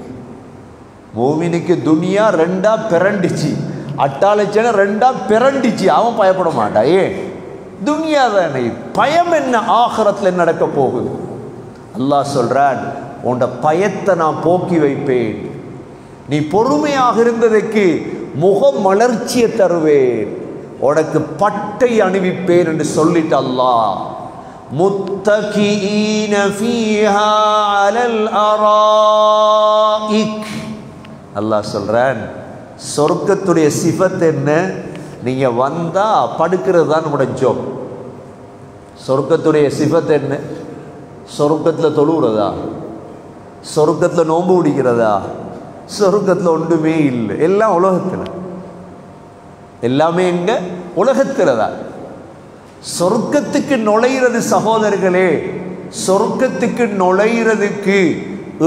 மூமினுக்கு துனியா ரெண்டா பிறண்டிச்சு, அட்டாளச்சன ரெண்டா பிறண்டிச்சு, அவன் பயப்பட மாட்டான். ஏன்? துனியா தானே. பயம் என்ன? ஆகிரத்தில் என்ன நடக்க போகுது. அல்லாஹ் சொல்றான், உன்ட பயத்தை நான் போக்கி வைப்பேன், நீ பொறுமையாக இருந்ததுக்கு முக மலர்ச்சியை தருவேன், உனக்கு பட்டை அணிவிப்பேன் என்று சொல்லிட்டு அல்லாஹ் முத்தகீன ஃபீஹா அலல் அராயிக். அல்லாஹ் சொல்றான், சொர்க்கத்துடைய சிஃபத் என்ன? நீங்க வந்தா படுக்கிறது தான் நம்முடைய ஜோப். சொர்க்கத்துடைய சிஃபத் என்ன? சொர்க்கத்தில் தொழுகிறதா? சொர்க்கத்தில் நோன்பு பிடிக்கிறதா? சொர்க்கத்தில் ஒன்றுமே இல்லை. எல்லாம் உலகத்தில். எல்லாமே எங்க? உலகத்தில் தான். சொர்க்கத்துக்கு நுழைகிறது சகோதரர்களே, சொர்க்கத்துக்கு நுழைகிறதுக்கு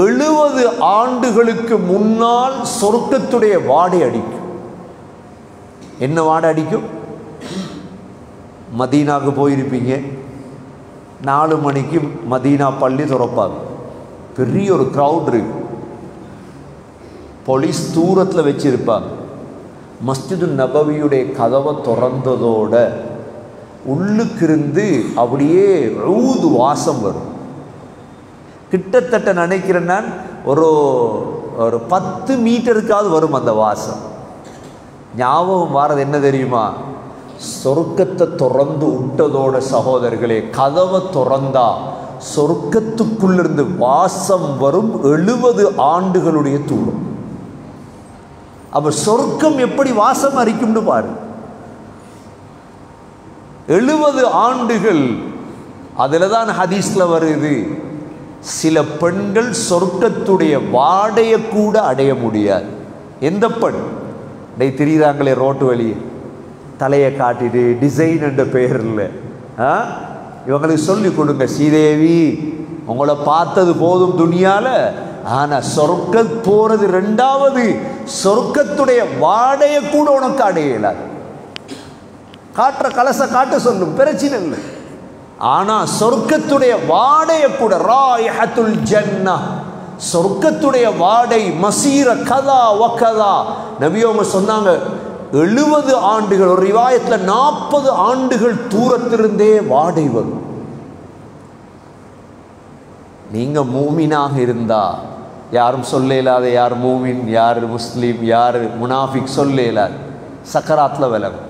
70 ஆண்டுகளுக்கு முன்னால் சொர்க்கத்துடைய வாடை அடிக்கும். என்ன வாடை அடிக்கும்? மதீனாவுக்கு போயிருப்பீங்க, 4 மணிக்கு மதீனா பள்ளி திறப்பாங்க, பெரிய ஒரு க்ரௌட் இருக்கு, போலீஸ் தூரத்தில் வச்சிருப்பாங்க. மஸ்ஜிது நபவியுடைய கதவை திறந்ததோட உள்ளுக்கிருந்து அப்படியே ஊது வாசம் வரும். கிட்டத்தட்ட நினைக்கிறேன் நான் ஒரு 10 மீட்டருக்காவது வரும் அந்த வாசம். ஞாபகம் வாரது என்ன தெரியுமா? சொர்க்கத்தை திறந்து விட்டதோட சகோதரர்களே, கதவை திறந்தா சொர்க்கத்துக்குள்ளிருந்து வாசம் வரும் 70 ஆண்டுகளுடைய தூரம். அப்ப சொர்க்கம் எப்படி வாசம் அரிக்கும்னு பாரு. 70 ஆண்டுகள். அதில் தான் ஹதீஸ்ல வருது, சில பெண்கள் சொர்க்கத்துடைய வாடையை கூட அடைய முடியாது. எந்த பெண்? தெரியுறாங்களே ரோட்டு வழியே தலையை காட்டிட்டு டிசைன் என்ற பெயரில் இவங்களுக்கு சொல்லி கொடுங்க, ஸ்ரீதேவி உங்களை பார்த்தது போதும் துனியால, ஆனால் சொர்க்க போறது 2வது, சொர்க்கத்துடைய வாடையை கூட உனக்கு அடையலாது. காட்டுற கலச காட்ட சொல்லும், பிரச்சனை இல்லை. ஆனா சொர்க்கத்துடைய வாடையை கூட, ராயிஹத்துல் ஜன்னah, சொர்க்கத்துடைய வாடை மசீர கதா வகதா, நபி அவங்க சொன்னாங்க 70 ஆண்டுகள், ஒரு ரிவாயத்துல 40 ஆண்டுகள் தூரத்திலிருந்தே வாடை வரும். நீங்க மூமினாக இருந்தா யாரும் சொல்ல இயலாத, யார் மூமின் யார் முஸ்லீம் யார் முனாஃபிக் சொல்ல இயலாது, சக்கராத்தில் விலகும்.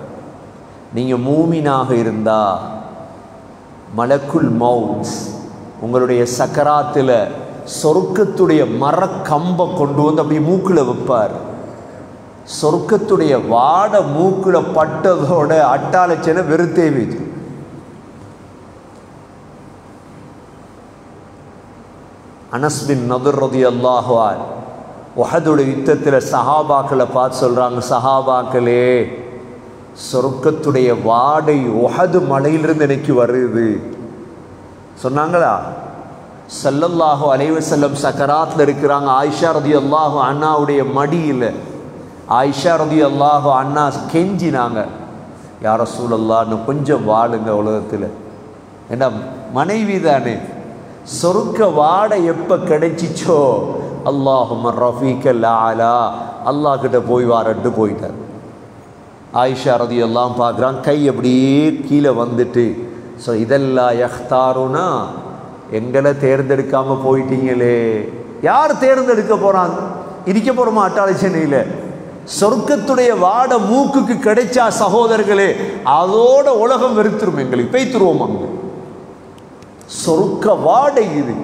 நீங்க மூமினாக இருந்தா மலக்குல் மவுத் உங்களுடைய சக்கராத்தில் சொர்க்கத்துடைய மரக்கம்பை கொண்டு வந்து அப்படி மூக்கில் வைப்பார். சொர்க்கத்துடைய வாட மூக்கில் பட்டதோட அட்டாளச்சனை வெறுத்தே வைத்து. அனஸ் பின் நதுர் ரலியல்லாஹு அன்ஹு உஹதுடைய யுத்தத்தில் சஹாபாக்களை பார்த்து சொல்றாங்க, சஹாபாக்களே சொர்க்கத்துடைய வாடை உஹது மலையிலிருந்து எனக்கு வருது சொன்னாங்களா? ஸல்லல்லாஹு அலைஹி வஸல்லம் சக்கராத்தில் இருக்கிறாங்க. ஆயிஷா ரலியல்லாஹு அன்ஹாவுடைய மடியில் ஆயிஷா ரலியல்லாஹு அன்ஹா கெஞ்சினாங்க, யா ரசூலல்லாஹ் இன்னும் கொஞ்சம் வாழுங்க உலகத்தில். ஏன்னா மனைவி தானே. சொர்க்க வாடை எப்போ கிடைச்சிச்சோ, அல்லாஹும்ம ரஃபீக்கல் ஆலா, அல்லாஹ் கிட்ட போய் வாரட்டு போயிட்டார். ஆயிஷா ரலியல்லாஹு அன்ஹா பார்க்குறான், கை அப்படியே கீழே வந்துட்டு, ஸோ இதெல்லாம் யஹ்தாருனா எங்களை தேர்ந்தெடுக்காமல் போயிட்டீங்களே. யார் தேர்ந்தெடுக்க போகிறான்? இருக்க போகிறோமா அட்டாளி சென்னையில்? சொர்க்கத்துடைய வாட மூக்குக்கு கிடைச்சா சகோதரர்களே, அதோட உலகம் வெறுத்துரும், எங்களுக்கு பேய்த்துருவோம். அங்கே சொர்க்க வாடை இது.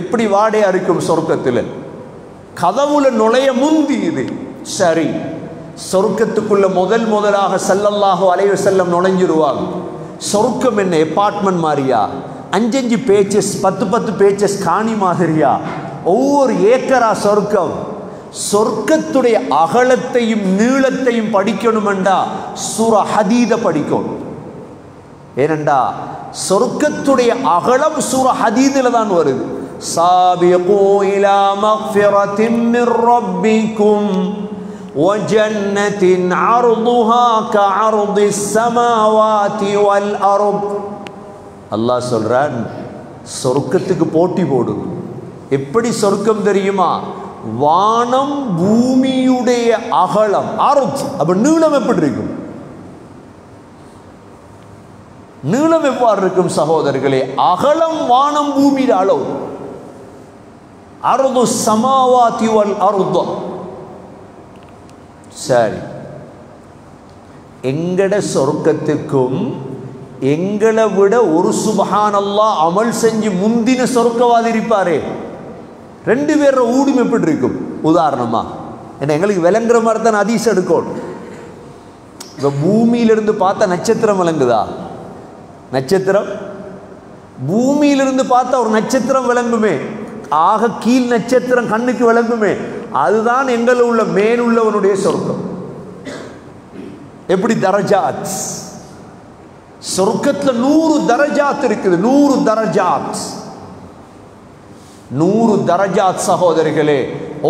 எப்படி வாடையா இருக்கும் சொர்க்கத்தில்? கதவுல நுழைய முந்தி இது. சரி, சொர்க்கத்துக்குள்ள முதலாக ஸல்லல்லாஹு அலைஹி வஸல்லம் நுழைஞ்சிருவாங்க. சொர்க்கம் என்ன அபார்ட்மெண்ட் மாதிரியா? 5 பேச்சஸ் 10 பேச்சஸ் காணி மாதிரியா? ஒவ்வொரு ஏக்கரா சொர்க்கம். சொர்க்கத்துடைய அகலத்தையும் நீளத்தையும் படிக்கணுமெண்டா சூரா ஹதீத படிக்கணும். ஏனெண்டா சொர்க்கத்துடைய அகலம் சூரா ஹதீதில் தான் வருது. சாபிகு இலா மக்ஃபிரத்தின் மிர் ரப்பிக்கும் வஜன்னத்தின் அர்துஹா கஅர்திஸ் ஸமாவாதி வல் அர்த். அல்லாஹ் சொல்றான், சொர்க்கத்துக்கு போட்டி போடும். எப்படி சொர்க்கம் தெரியுமா? வானம் பூமியுடைய அகலம் அர்த். அப்ப நீளம் எப்படி இருக்கும்? நீளம் எவ்வாறு இருக்கும் சகோதரர்களே? அகலம் வானம் பூமியின் அளவு. அர்து ஸமாவாதி வல் அர்த். சரி, எங்கட சொர்க்கத்துக்கும் எங்களை விட ஒரு சுப்ஹானல்லாஹ் அமல் செஞ்சு முந்தின சொர்க்கவாதி இருப்பாரே, 2 பேர் ஊடும் எப்படி இருக்கும்? உதாரணமா என்ன எங்களுக்கு விளங்குற மாதிரி தான் ஹதீஸ் எடுக்கணும். இப்போ பூமியிலிருந்து பார்த்தா நட்சத்திரம் விளங்குதா? நட்சத்திரம் பூமியிலிருந்து பார்த்தா ஒரு நட்சத்திரம் விளங்குமே, ஆக கீழ் நட்சத்திரம் கண்ணுக்கு விளங்குமே, அதுதான் எங்கள் உள்ள மேலுள்ளவனுடைய சொர்க்கம். எப்படி தரஜாத்? சொர்க்கத்தில் 100 தரஜாத் இருக்குது. 100 தரஜாத், 100 தரஜாத் சகோதரிகளே.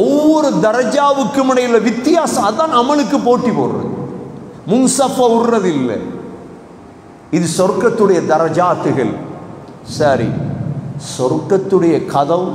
ஒவ்வொரு தரஜாவுக்கும் இடையில வித்தியாசம். அதான் அமலுக்கு போட்டி போடுறது, முன்சஃப விடுறது இல்லை. இது சொர்க்கத்துடைய தரஜாத்துகள். சரி, சொர்க்கத்துடைய கதவு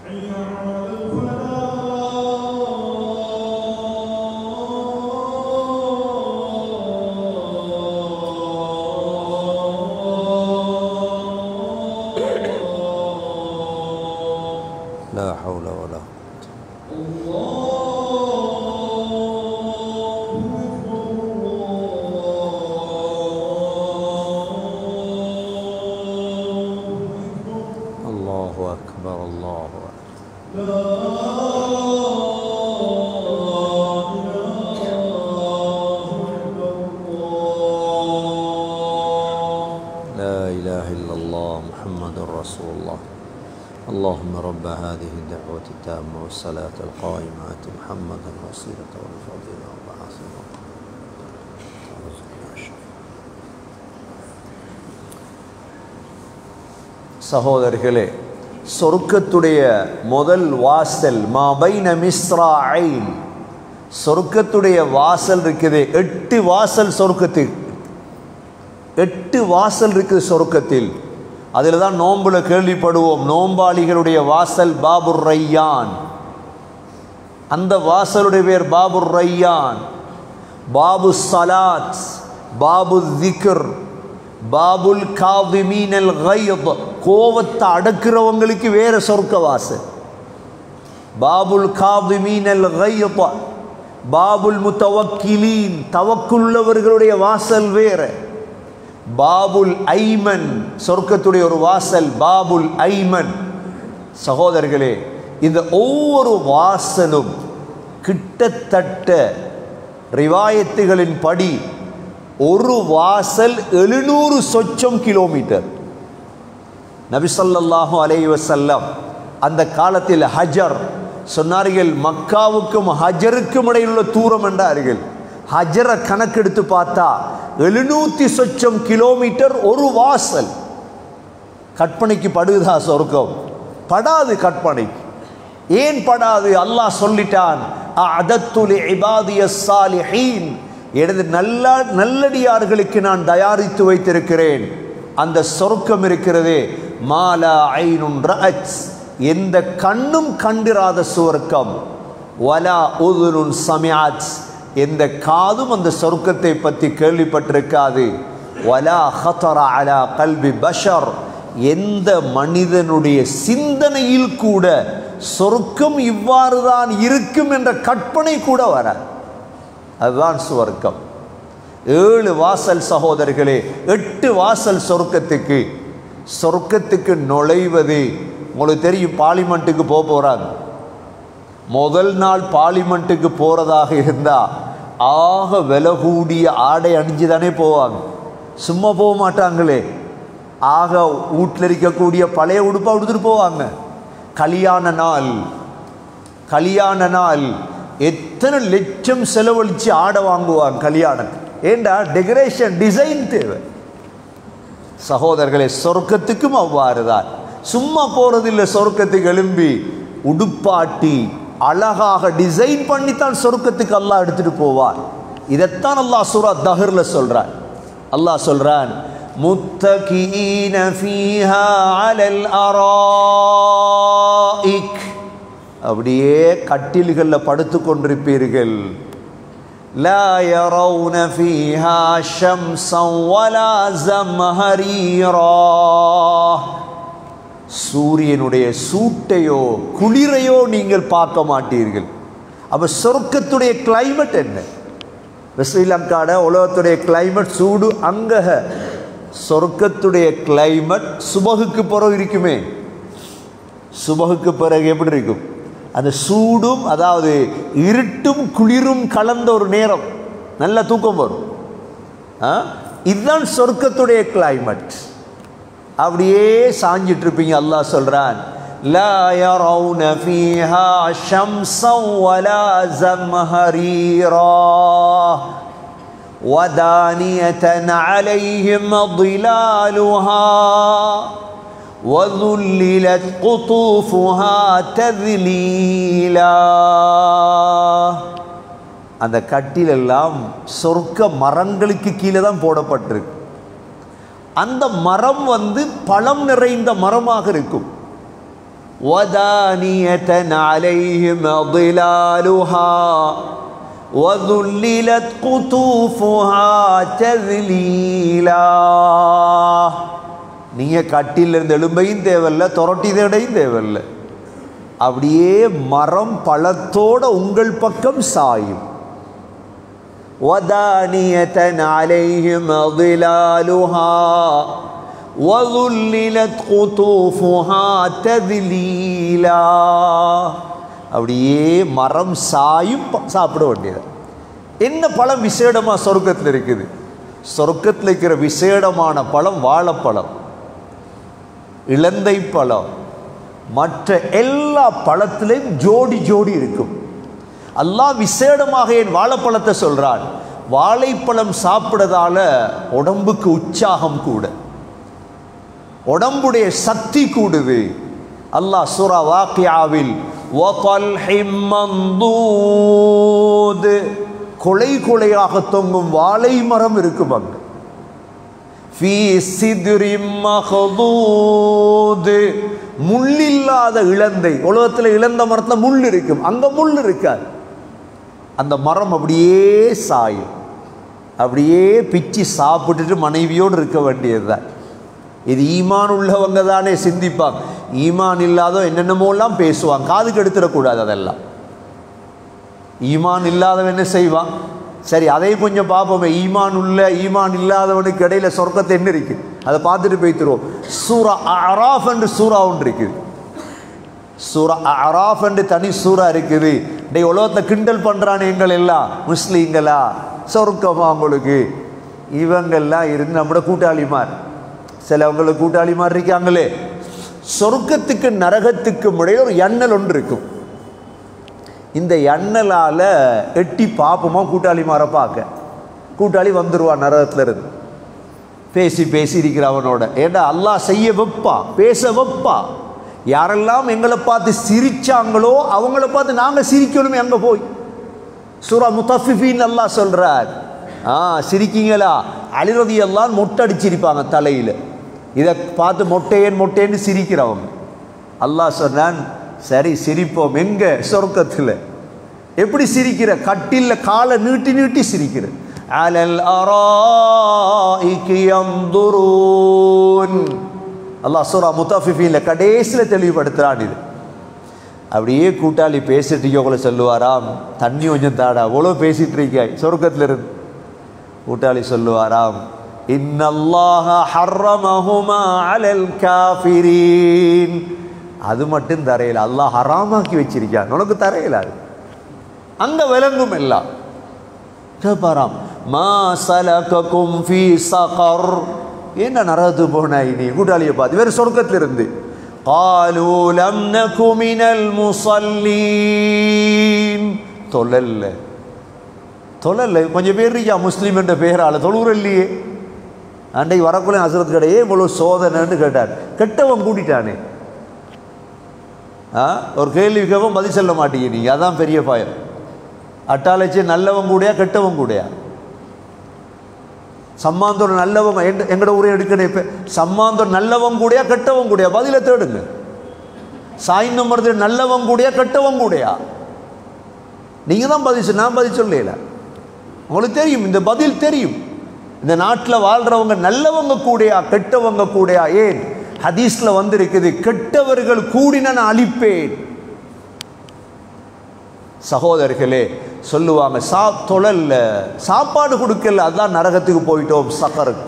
لا حول ولا الله أكبر الله لا إله إلا الله محمد رسول الله اللهم رب هذه الدعوة التامة والصلاة القائمة آت محمدا الوسيلة والفضيلة وبعثه சகோதரர்களே, சொர்க்கத்துடைய முதல் வாசல் மாபைன மிஸ்ராயின், சொர்க்கத்துடைய வாசல் இருக்குது. 8 வாசல் சொர்க்கத்தில், 8 வாசல் இருக்குது சொர்க்கத்தில். அதில் தான் நோம்புல கேள்விப்படுவோம், நோம்பாளிகளுடைய வாசல் பாபுர் ரையான். அந்த வாசலுடைய பேர் பாபுர் ரையான். பாபு சலாத், பாபு திக்ர், பாபுல் காதிமீனல் கைத், கோவத்தை அடக்கிறவங்களுக்கு வேற சொர்க்க வாசல். பாபுல் காதிமீனல் கைத், பாபுல் முத்தவக்கிலீன், தவக்குள்ளவர்களுடைய வாசல் வேற. பாபுல் ஐமன், சொர்க்கத்துடைய ஒரு வாசல் பாபுல் ஐமன். சகோதரர்களே, இந்த ஒவ்வொரு வாசலும் கிட்டத்தட்ட ரிவாயத்துகளின் படி ஒரு வாசல் 700 சொச்சம் கிலோமீட்டர். நபி ஸல்லல்லாஹு அலைஹி வஸல்லம் அந்த காலத்தில் ஹஜர் சொன்னார்கள், மக்காவுக்கும் ஹஜருக்கும் இடையில் உள்ள தூரம் என்றார்கள். ஹஜரை கணக்கெடுத்து பார்த்தா 700 சொச்சம் கிலோமீட்டர் ஒரு வாசல். கற்பனைக்கு படுதா சொர்க்கம்? படாது கற்பனைக்கு. ஏன் படாது? அல்லாஹ் சொல்லிட்டான், அஅதத்து லிஇபாதியஸ் ஸாலிஹீன், எனது நல்லடியார்களுக்கு நான் தயாரித்து வைத்திருக்கிறேன். அந்த சொர்க்கம் இருக்கிறதே, மாலா ஐனுன் ரஅத், எந்த கண்ணும் கண்டிராத சொர்க்கம். வலா உதுனுன் சமிஅத், எந்த காதும் அந்த சொர்க்கத்தை பற்றி கேள்விப்பட்டிருக்காது. வலா ஹதர அலா கல்பி பஷர், எந்த மனிதனுடைய சிந்தனையில் கூட சொர்க்கம் இவ்வாறு தான் இருக்கும் என்ற கற்பனை கூட வர. அதுதான் சுவர்க்கம். 7 வாசல் சகோதரர்களே, 8 வாசல் சொர்க்கத்துக்கு. சொர்க்கத்துக்கு நுழைவது உங்களுக்கு தெரியும், பார்லிமெண்ட்டுக்கு போகிறாங்க. முதல் நாள் பார்லிமெண்ட்டுக்கு போகிறதாக இருந்தால் ஆக விலை கூடிய ஆடை அணிஞ்சு தானே போவாங்க, சும்மா போக மாட்டாங்களே. ஆக வீட்டில் இருக்கக்கூடிய பழைய உடுப்பாக எடுத்துகிட்டு போவாங்க. கல்யாண நாள் எத்தனை லட்சம் செலவழித்து ஆடை வாங்குவாங்க கல்யாணத்துக்கு. ஏண்டா டெக்கரேஷன் டிசைன் தேவை. சகோதரர்களே, சொர்க்கத்துக்கும் அவ்வாறு தான். சும்மா போகிறதில்லை, சொர்க்கத்துக்கு எழும்பி உடுப்பாட்டி அழகாக டிசைன் பண்ணித்தான் சொர்க்கத்துக்கு அல்லாஹ் எடுத்துட்டு போவார். இதைத்தான் அல்லாஹ் சூரா தஹ்ர்ல சொல்றான். அல்லாஹ் சொல்றான், முத்தகீன ஃபீஹா அலல் அராயிக், அப்படியே கட்டில்களில் படுத்து கொண்டிருப்பீர்கள். லா யரவுன ஃபீஹா ஷம்ஸன் வலா ஸம்ஹரீரா, சூரியனுடைய சூட்டையோ குளிரையோ நீங்கள் பார்க்க மாட்டீர்கள். அப்போ சொர்க்கத்துடைய கிளைமேட் என்ன? ஸ்ரீலங்காட உலகத்துடைய கிளைமேட் சூடு. அங்கே சொர்க்கத்துடைய கிளைமேட் சுபகுக்கு பிறகு இருக்குமே, சுபகுக்கு பிறகு எப்படி இருக்கும்? அந்த சூடும், அதாவது இருட்டும் குளிரும் கலந்த ஒரு நேரம், நல்ல தூக்கம் வரும். இதுதான் சொர்க்கத்துடைய கிளைமேட். அப்படியே சாஞ்சிட்டு இருப்பீங்க. அல்லாஹ் சொல்றான், லா யரவுன ஃபீஹா ஷம்ஸன் வலா ஸம்ஹரீரா வதானியதன் அலைஹிம் ظிலாலுஹா வذுல்லிலத் குதூஃபுஹா தذலீலா. அந்த கட்டிலெல்லாம் சொர்க்க மரங்களுக்கு கீழே தான் போடப்பட்டிருக்கு. அந்த மரம் பழம் நிறைந்த மரமாக இருக்கும். وَدَانِيَةً عَلَيْهِمْ ظِلَالُهَا وَذُلِّلَتْ قُطُوفُهَا تَذْلِيلًا. நீங்கள் கட்டிலிருந்து எழும்பையும் தேவையில்லை, தொரட்டி தேடையும் தேவையில்லை, அப்படியே மரம் பழத்தோட உங்கள் பக்கம் சாயும். وَدَانِيَةً عَلَيْهِمْ ظِلَالُهَا وَذُلِّلَتْ قُطُوفُهَا تَذْلِيلًا. அப்படியே மரம் சாயும், சாப்பிட வேண்டியது. என்ன பழம் விசேடமாக சொர்க்கத்தில் இருக்குது? சொர்க்கத்தில் இருக்கிற விசேடமான பழம் வாழைப்பழம், இலந்தை பழம், மற்ற எல்லா பழத்திலையும் ஜோடி ஜோடி இருக்கும். அல்லாஹ் விசேடமாக என் வாழைப்பழத்தை சொல்றான். வாழைப்பழம் சாப்பிடுறதால உடம்புக்கு உற்சாகம் கூட, உடம்புடைய சக்தி கூடுது. அல்லாஹ் சூரா வாக்கியாவில் வதல்ஹிம் மந்தூத், கொலை கொலையாக தொங்கும் வாழை மரம் இருக்கும் அங்க. ஃபீ சித்ரிம் மஹ்தூத், முள்ளில்லாத இலந்தை. உலகத்தில் இழந்த மரத்தில் முள் இருக்கும், அங்க முள் இருக்காது. அந்த மரம் அப்படியே சாயும், அப்படியே பிச்சு சாப்பிட்டுட்டு மனைவியோடு இருக்க வேண்டியதுதான். இது ஈமான் உள்ளவங்க தானே சிந்திப்பாங்க. ஈமான் இல்லாத என்னென்னமோலாம் பேசுவாங்க, காதுக்கு எடுத்துடக்கூடாது. அதெல்லாம் ஈமான் இல்லாதவன் என்ன செய்வான்? சரி, அதை கொஞ்சம் பார்ப்போமே. ஈமான் உள்ள ஈமான் இல்லாதவனுக்கு இடையில சொர்க்கத்தை என்ன இருக்கு அதை பார்த்துட்டு போய்த்துருவோம். சூரா அராஃப் என்று சூறா ஒன்று இருக்குது. சூரா அராஃப் என்று தனி சூறா இருக்குது. டே உலகத்தை கிண்டல் பண்றானே எங்கள் எல்லாம் முஸ்லீம்களா, சொர்க்கமா உங்களுக்கு? இவங்கெல்லாம் இருந்து நம்மளோட கூட்டாளிமார், சிலவங்களுக்கு கூட்டாளிமார் இருக்காங்களே. சொர்க்கத்துக்கு நரகத்துக்கு இடையில ஒரு எண்ணல் ஒன்று இருக்கும். இந்த எண்ணலால் எட்டி பார்ப்போமா கூட்டாளிமாரை பார்க்க. கூட்டாளி வந்துடுவான் நரகத்தில் இருந்து, பேசி பேசி இருக்கிற அவனோட. ஏண்டா அல்லாஹ் செய்ய வைப்பா, பேச வைப்பா. யாரெல்லாம் எங்களை பார்த்து சிரிச்சாங்களோ அவங்கள பார்த்து நாங்கள் சிரிக்கணுமே அங்கே போய். சூரா முத்தஃபிஃபீன் அல்லாஹ் சொல்றார், சிரிக்கீங்களா? அலி ரலியல்லாஹு மொட்டை அடிச்சிருப்பாங்க தலையில். இதை பார்த்து மொட்டையன் மொட்டைன்னு சிரிக்கிறவங்க. அல்லாஹ் சொன்னான், சரி சிரிப்போம். எங்க? சொர்க்கத்தில். எப்படி சிரிக்கிற? கட்டில காலை நீட்டி நீட்டி சிரிக்கிற. அலல் அராஇகி யன்துரூன். அல்லாஹ் சூரா முத்தஃபிஃபீன்ல கடைசியில் தெளிவுபடுத்துறான். இது அப்படியே கூட்டாளி பேசிட்டு இருக்கவங்கள சொல்லுவாராம், தண்ணி கொஞ்சம் தாடா, அவ்வளோ பேசிட்டு இருக்காய் சொர்க்கத்தில் இருந்து. கூட்டாளி சொல்லுவாராம், இன்னல்லாஹ ஹர்ரமஹுமா அலல் காஃபிரீன். அது மட்டும் தரையில அல்லாஹ் ஹராமாக்கி வச்சிருக்கான், உனக்கு தரையில. அது அங்க விளங்கும் எல்லாம். கேட்பாராம், மா சலககும் ஃபீ ஸகர். என்ன நரகத்து போனாய் நீ? கூட்டாளியை பார்த்து வேறு சொர்க்கத்தில் இருந்து. قالوا لم نك من المصلين. தொழல்ல தொழல்ல. கொஞ்சம் பேர் இருக்கா முஸ்லீம் என்ற பெயரால தொழுகிற இல்லையே. அன்றைக்கு வரக்குள்ள ஹசரத் கடையே இவ்வளோ சோதனைன்னு கேட்டார். கெட்டவன் கூட்டிட்டானே. ஒரு கேள்வி கேட்போம் பதில் சொல்ல மாட்டீங்க நீங்கள், அதான் பெரிய பயம். அட்டாளச்சி நல்லவன் கூடயா கெட்டவன் கூடயா? சம்மாந்தோர் நல்லவங்க எங்கட ஊரே எடுக்கணும். இப்போ சம்மாந்தோர் நல்லவன் கூடயா கெட்டவன் கூடயா? பதிலை தேடுங்க. சாய்ந்த மரத்தில் நல்லவன் கூடயா கெட்டவன் கூடயா? நீங்கள் தான் பதில் நான் பதில் சொல்லல. உங்களுக்கு தெரியும், இந்த பதில் தெரியும். இந்த நாட்டில் வாழ்கிறவங்க நல்லவங்க கூடயா கெட்டவங்க கூடயா? ஏன் ஹதீஸ்ல வந்து இருக்குது, கெட்டவர்கள் கூடின நான் அழிப்பேன். சகோதரர்களே சொல்லுவாங்க, தொழல்ல, சாப்பாடு கொடுக்கல, அதான் நரகத்துக்கு போயிட்டோம் சக்கருக்கு.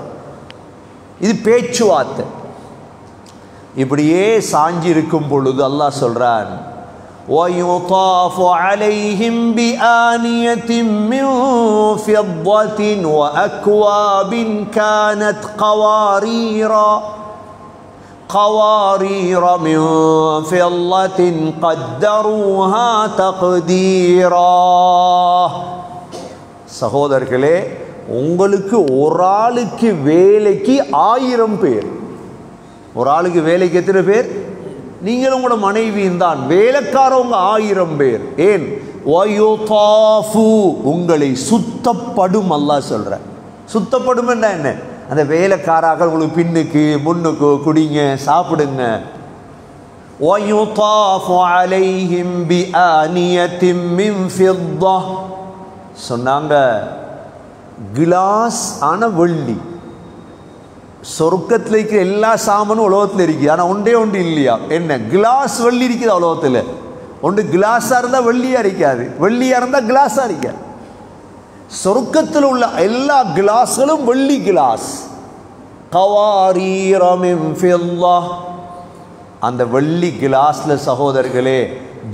இது பேச்சுவார்த்தை. இப்படியே சாஞ்சி இருக்கும் பொழுது அல்லாஹ் சொல்றான், وَيُطَافُ عَلَيْهِمْ بِآنِيَةٍ مِّن فِضَّةٍ وَأَكْوَابٍ كَانَتْ قوارير من فضة قدروها تقديرا. சகோதரர்களே, உங்களுக்கு ஒரு ஆளுக்கு வேலைக்கு 1000 பேர். ஒரு ஆளுக்கு வேலைக்கு எத்தனை பேர்? நீங்களும் உங்களோட மனைவியும் தான். வேலைக்காரவங்க 1000 பேர். ஏன்? உங்களை சுத்தப்படும். அல்லாஹ் சொல்ற சுத்தப்படும் என்ன? அந்த வேலைக்காராக உங்களுக்கு பின்னுக்கு முன்னுக்கு குடிங்க, சாப்பிடுங்க. وَيُطَافُ عَلَيْهِمْ بِآنِيَةٍ مِّن فِضَّةٍ சொன்னாங்க கிளாஸ் ஆன வெள்ளி. சொர்க்கத்தில் இருக்கிற எல்லா சாமானும் உலகத்தில் இருக்குது, ஆனால் ஒன்றே ஒன்று இல்லையா, என்ன? கிளாஸ் வெள்ளி இருக்குது உலகத்தில். ஒன்று கிளாஸாக இருந்தால் வெள்ளியாக இருக்காது, வெள்ளியாக இருந்தால் கிளாஸாக இருக்காது. சொர்க்கத்தில் உள்ள எல்லா கிளாஸ்களும் வெள்ளி கிளாஸ். கவாரீர மின் ஃபில்லா, அந்த வெள்ளி கிளாஸில் சகோதரர்களே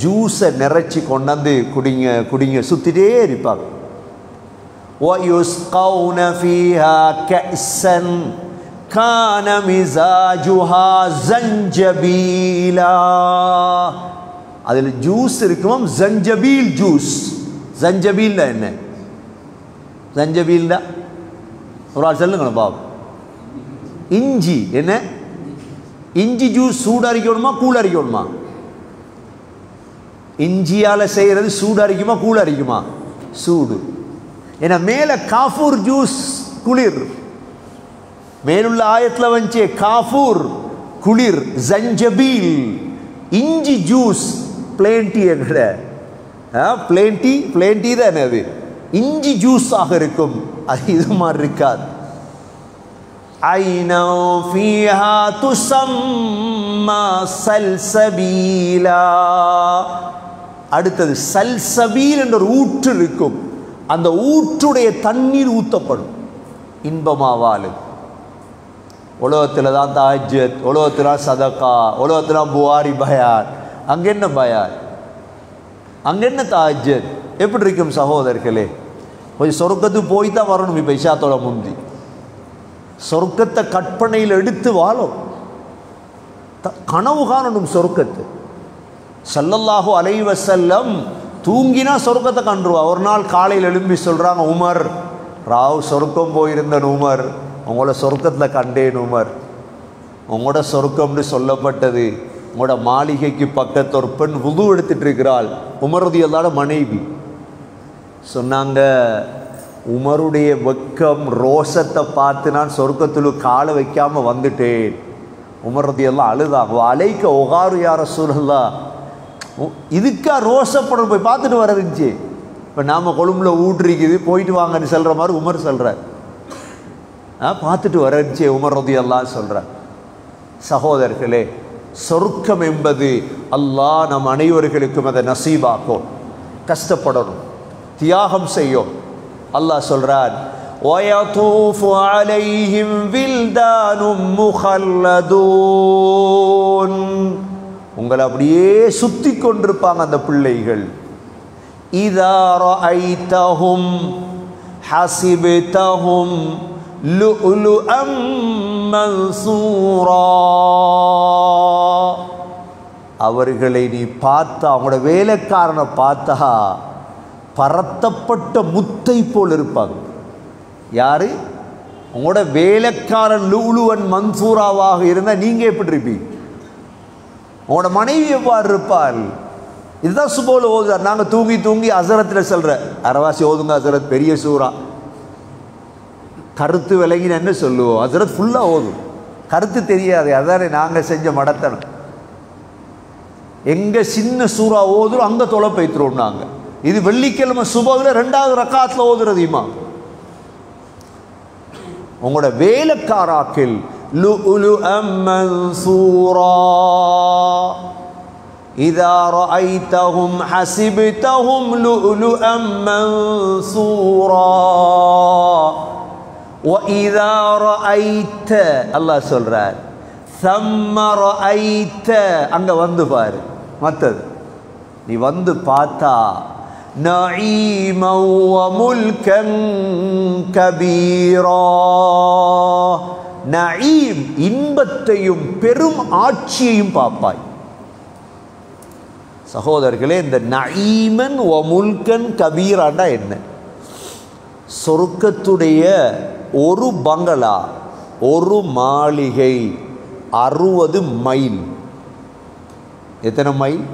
ஜூஸை நிறைச்சி கொண்டாந்து குடிங்க குடிங்க சுற்றிட்டே இருப்பாங்க. وَيُسْقَوْنَ فِيهَا كَأْسًا كَانَ مِزَاجُهَا زَنْجَبِيلًا. அதில் ஜூஸ் இருக்குமா, ஜஞ்சபீல் ஜூஸ். ஜஞ்சபீல் என்ன? ஜஞ்சபீல் தான் ஒரு ஆள் சொல்லுங்களேன் பாபு. இஞ்சி என்ன? இஞ்சி ஜூஸ் சூடு அரிக்கணுமா கூழ் அரிக்கணுமா? இஞ்சியால் செய்கிறது சூடு அரிக்குமா கூழ் அரிக்குமா? சூடு. ஏன்னா மேலே காஃபூர் ஜூஸ் குளிர், மேலுள்ள ஆயத்தில் வந்துச்சு காஃபூர் குளிர், ஜஞ்சபீல் இஞ்சி ஜூஸ் பிளேன்டி என்கிற பிளேன்டி பிளேன்டி தான் அது இஞ்சி ஜூஸாக இருக்கும். அது இது மாதிரி இருக்காது. ஐனா ஃபீஹா துஸம்மா சல்சபீலா. அடுத்தது சல்சபீல் என்ற ஒரு ஊற்று இருக்கும், அந்த ஊற்றுடைய தண்ணீர் ஊற்றப்படும் இன்பமாவால். உலகத்தில் தான் தாஜத், உலகத்தில் தான் சதக்கா, உலகத்தில் தான் புகாரி பயான். அங்கே என்ன பயான், அங்கே என்ன தாஜத்? எப்படி இருக்கும் சகோதரர்களே? கொஞ்சம் சொர்க்கத்துக்கு போய் தான் வரணும். இப்போ இஷாத்தோட முந்தி சொர்க்கத்தை கற்பனையில் எடுத்து வாழும், கனவு காணணும் சொர்க்கத்தை. ஸல்லல்லாஹு அலைஹி வஸல்லம் தூங்கினா சொர்க்கத்தை கண்டுருவா. ஒரு நாள் காலையில் எழும்பி சொல்கிறாங்க, உமர் ராவ் சொர்க்கம் போயிருந்தேன் உமர், உங்களோட சொர்க்கத்தில் கண்டேன் உமர். உங்களோட சொர்க்கம்னு சொல்லப்பட்டது உங்களோட மாளிகைக்கு பக்கத்து ஒரு பெண் வுது எடுத்துட்டு இருக்கிறாள், உமர் ரலியல்லாஹு அன்ஹு மனைவி. சொன்னாங்க, உமருடைய வெக்கம் ரோஷத்தை பார்த்து நான் சொர்க்கத்தில் காலை வைக்காமல் வந்துட்டேன். உமர் ரலியல்லாஹு அன்ஹு அழுதாங்க. அலைக்க ஒகாரு யா ரசூலல்லாஹ், இதுக்கா ரோஷப்படம் போய் பார்த்துட்டு வர இருந்துச்சு. இப்போ நாம் கொழும்புல ஊற்றிக்குது போயிட்டு வாங்கன்னு சொல்கிற மாதிரி உமர் சொல்கிறார். பார்த்துட்டு வர இருந்துச்சு உமர் ரலியல்லாஹு அன்ஹு சொல்கிறார். சகோதரர்களே, சொர்க்கம் என்பது அல்லாஹ் நம் அனைவர்களுக்கும் அதை நசீபாக்கும். கஷ்டப்படணும், தியாகம் செய்யும். அல்லாஹ் சொல்றான், وَيَطُوفُ عَلَيْهِمْ وِلْدَانٌ مُخَلَّدُونَ. உங்களை அப்படியே சுத்தி கொண்டிருப்பாங்க அந்த பிள்ளைகள். إِذَا رَأَيْتَهُمْ حَسِبْتَهُمْ لُؤْلُؤًا مَنْثُورًا. அவர்களை நீ பார்த்தா, அவங்களோட வேலைக்காரனை பார்த்தா பரத்தப்பட்ட முத்தை போல் இருப்பாங்க. யாரு? உங்களோட வேலைக்காரன் லூலுவன் மன்சூராவாக இருந்தால் நீங்கள் எப்படி இருப்பீங்க? உங்களோட மனைவி எவ்வாறு இருப்பாள்? இதுதான் சுபோல ஓதுறார். நாங்கள் தூங்கி தூங்கி அசரத்தில் சொல்கிற அரவாசி ஓதுங்க அசரத் பெரிய சூறா, கருத்து விலகின்னு என்ன சொல்லுவோம்? அசரத் ஃபுல்லாக ஓதும், கருத்து தெரியாது. அதானே நாங்கள் செஞ்ச மடத்தனம். எங்கே சின்ன சூறா ஓதுறோம் அங்கே தொலை பைத்துறோம் நாங்கள். இது வெள்ளிக்கிழமை சுபகில் 2வது ரக்காத்தில் ஓதுறது இமாம். உங்களோட வேலைக்காராக்கள் லுஉலுஅம் மன்சூரா. இதா ரஅய்தஹும் ஹஸிப்தஹும் லுஉலுஅம் மன்சூரா. وَإِذَا رَأَيْتَ, அல்லாஹ் சொல்றார், ثَمَّ رَأَيْتَ, அங்கே வந்து பாரு. மற்றது நீ வந்து பார்த்தா نَعِيمًا وَمُلْكًا كَبِيرًا. நயீம் இன்பத்தையும் பெரும் ஆட்சியையும் பார்ப்பாய். சகோதரர்களே, இந்த நயீமன் வ முல்கன் கபீராண்டா என்ன? சொர்க்கத்துடைய ஒரு பங்களா, ஒரு மாளிகை 60 மைல். எத்தனை மைல்?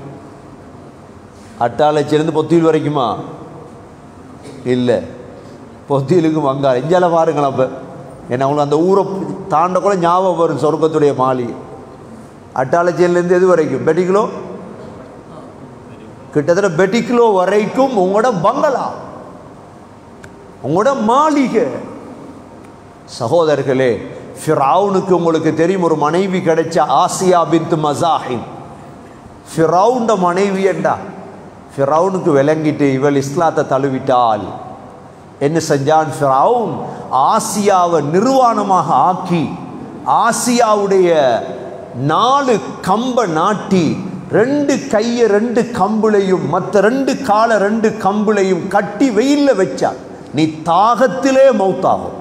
அட்டாளச்சிலேருந்து பொத்தியில் வரைக்குமா? இல்லை, பொத்தியிலுக்கு வங்காள இஞ்சால பாருங்களா. அப்போ என்ன உங்களுக்கு அந்த ஊரை தாண்ட கூட ஞாபகம் வரும் சொர்க்கத்துடைய மாளிகை. அட்டாள ஜெயிலேருந்து எது வரைக்கும்? பெட்டிக்குலோ, கிட்டத்தட்ட பெட்டிக்குலோ வரைக்கும் உங்களோட பங்களா, உங்களோட மாளிகை. சகோதரர்களே, ஃபிரௌனுக்கு உங்களுக்கு தெரியும் ஒரு மனைவி கிடைச்ச, ஆசியா பின்த் மஸாஹிம். ஃபிரௌன் மனைவி என்றா ஃபிரௌனுக்கு விளங்கிட்டு இவள் இஸ்லாத்தை தழுவிட்டால் என்ன செஞ்சான்? ஃபிரௌன் ஆசியாவை நிர்வாணமாக ஆக்கி ஆசியாவுடைய 4 கம்பை நாட்டி 2 கையை 2 கம்புளையும் மற்ற 2 காலை 2 கம்புளையும் கட்டி வெயில்ல வச்சார். நீ தாகத்திலே மௌத்தாகும்.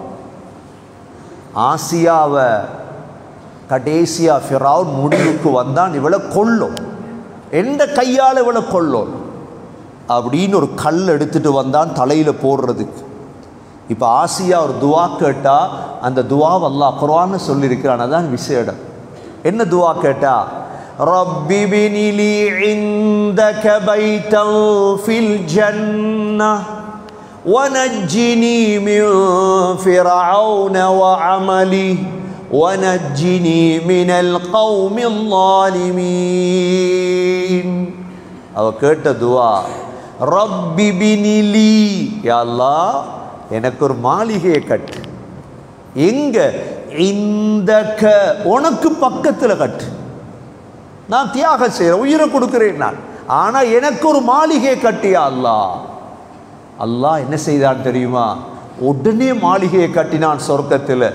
ஆசியாவை கடைசியா ஃபிரௌன் முடிவுக்கு வந்தான், இவளை கொல்லும், எந்த கையால் இவளை கொல்லும் அப்படின்னு ஒரு கல் எடுத்துட்டு வந்தான் தலையில் போடுறதுக்கு. இப்போ ஆசியா ஒரு துவா கேட்டா, அந்த துவாவை அல்லாஹ் குர்ஆன்ல சொல்லியிருக்கிறான். அதான் விசேடம். என்ன துவா கேட்டா? ரப்பி பினிலி இந்தக பைத்தன் ஃபில் ஜன்னஹ் வனஜ்ஜினி மின் ஃபிரௌன வஅமலிஹி வனஜ்ஜினி மினல் கௌமில் ஸாலிமீன். அவ கேட்ட துவா, ரப்பி பினிலி, யா அல்லாஹ் எனக்கு ஒரு மாளிகையை கட்டு. எங்க? இந்தக, உனக்கு பக்கத்தில் கட்டு. நான் தியாகம் செய்கிறேன், உயிரை கொடுக்கிறேன் நான், ஆனா எனக்கு ஒரு மாளிகையை கட்டியா அல்லாஹ். அல்லாஹ் என்ன செய்தான் தெரியுமா? உடனே மாளிகையை கட்டினான் சொர்க்கத்தில்.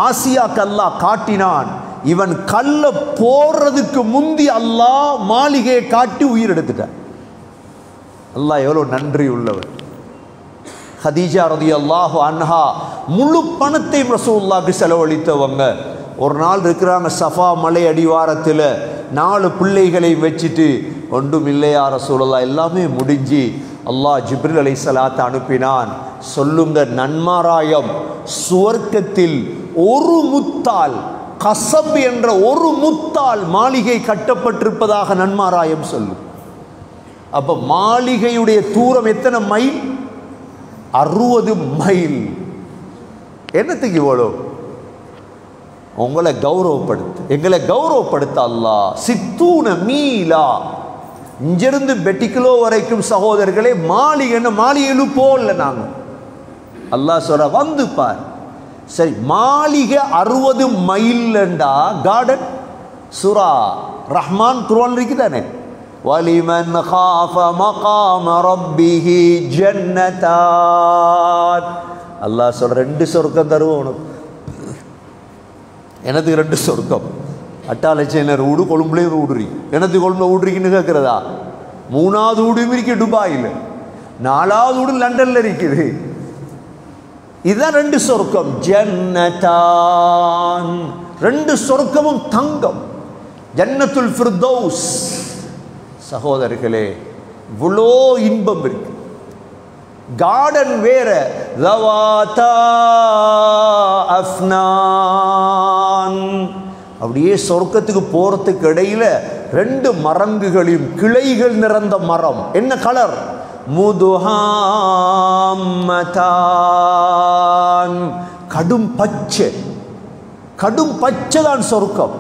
ஆசியாக்கு அல்லாஹ் காட்டினான். இவன் கல்ல போறதுக்கு முந்தி அல்லாஹ் மாளிகையை காட்டி உயிர் எடுத்துட்டான். அல்லாஹ் எவ்வளவு நன்றி உள்ளவர். ஹதீஜா ரலியல்லாஹு அன்ஹா முழு பணத்தையும் ரசூலுல்லாஹ்க்கு செலவழித்தவங்க. ஒரு நாள் இருக்கிறாங்க சஃபா மலை அடிவாரத்தில், 4 பிள்ளைகளை வச்சுட்டு, ஒன்றும் இல்லையா ரசூலுல்லாஹ், எல்லாமே முடிஞ்சு அல்லாஹ் ஜிப்ரீல் அலைஹிஸ்ஸலாத்தை அனுப்பினான். சொல்லுங்க, நன்மாராயம் சுவர்க்கத்தில் ஒரு முத்தால், கசப் என்ற ஒரு முத்தால் மாளிகை கட்டப்பட்டிருப்பதாக நன்மாராயம் சொல்லும். அப்ப மாளிகையுடைய தூரம் எத்தனை மைல்? 60 மைல். என்னத்துக்கு இவ்வளோ? உங்களை கௌரவப்படுத்து, எங்களை கௌரவப்படுத்த அல்லாஹ். 60 மீலா, இங்கிருந்து பெட்டிக்குலோ வரைக்கும் சகோதரர்களே மாளிகைன்னு மாளிகையிலும் போகல நாங்க. அல்லாஹ் சொல்ற வந்து பார். சரி, மாளிகை 60 மைல்ண்டா கார்டன் சூரா ரஹ்மான் குர்ஆன் இருக்குதானே, வலிமன் காஃப மகாம ரப்பிஹி ஜன்னதான். அல்லாஹ் சொல்ற 2 சொர்க்கம் தருவோம் உனக்கு. எனக்கு 2 சொர்க்கம். அட்டாளச்சேனர் வீடு, கொழும்புலேயும் வீடு இருக்கு. எனக்கு கொழும்புல வீடு இருக்குன்னு கேட்குறதா? 3வது வீடும் இருக்கு துபாயில், 4வது வீடு லண்டன்ல இருக்குது. இதுதான் 2 சொர்க்கம். ஜன்னதான், 2 சொர்க்கமும் தங்கம். ஜன்னத்துல் ஃபிர்தௌஸ். சகோதரர்களே, இவ்வளோ இன்பம் இருக்கு. கார்டன் வேற, ஸவாதா அஃப்னான். அப்படியே சொர்க்கத்துக்கு போறதுக்கு இடையில 2 மரங்குகளையும் கிளைகள் நிறைந்த மரம். என்ன கலர்? முதுஹாம்மதான், கடும் பச்சை. கடும் பச்சை தான் சொர்க்கம்,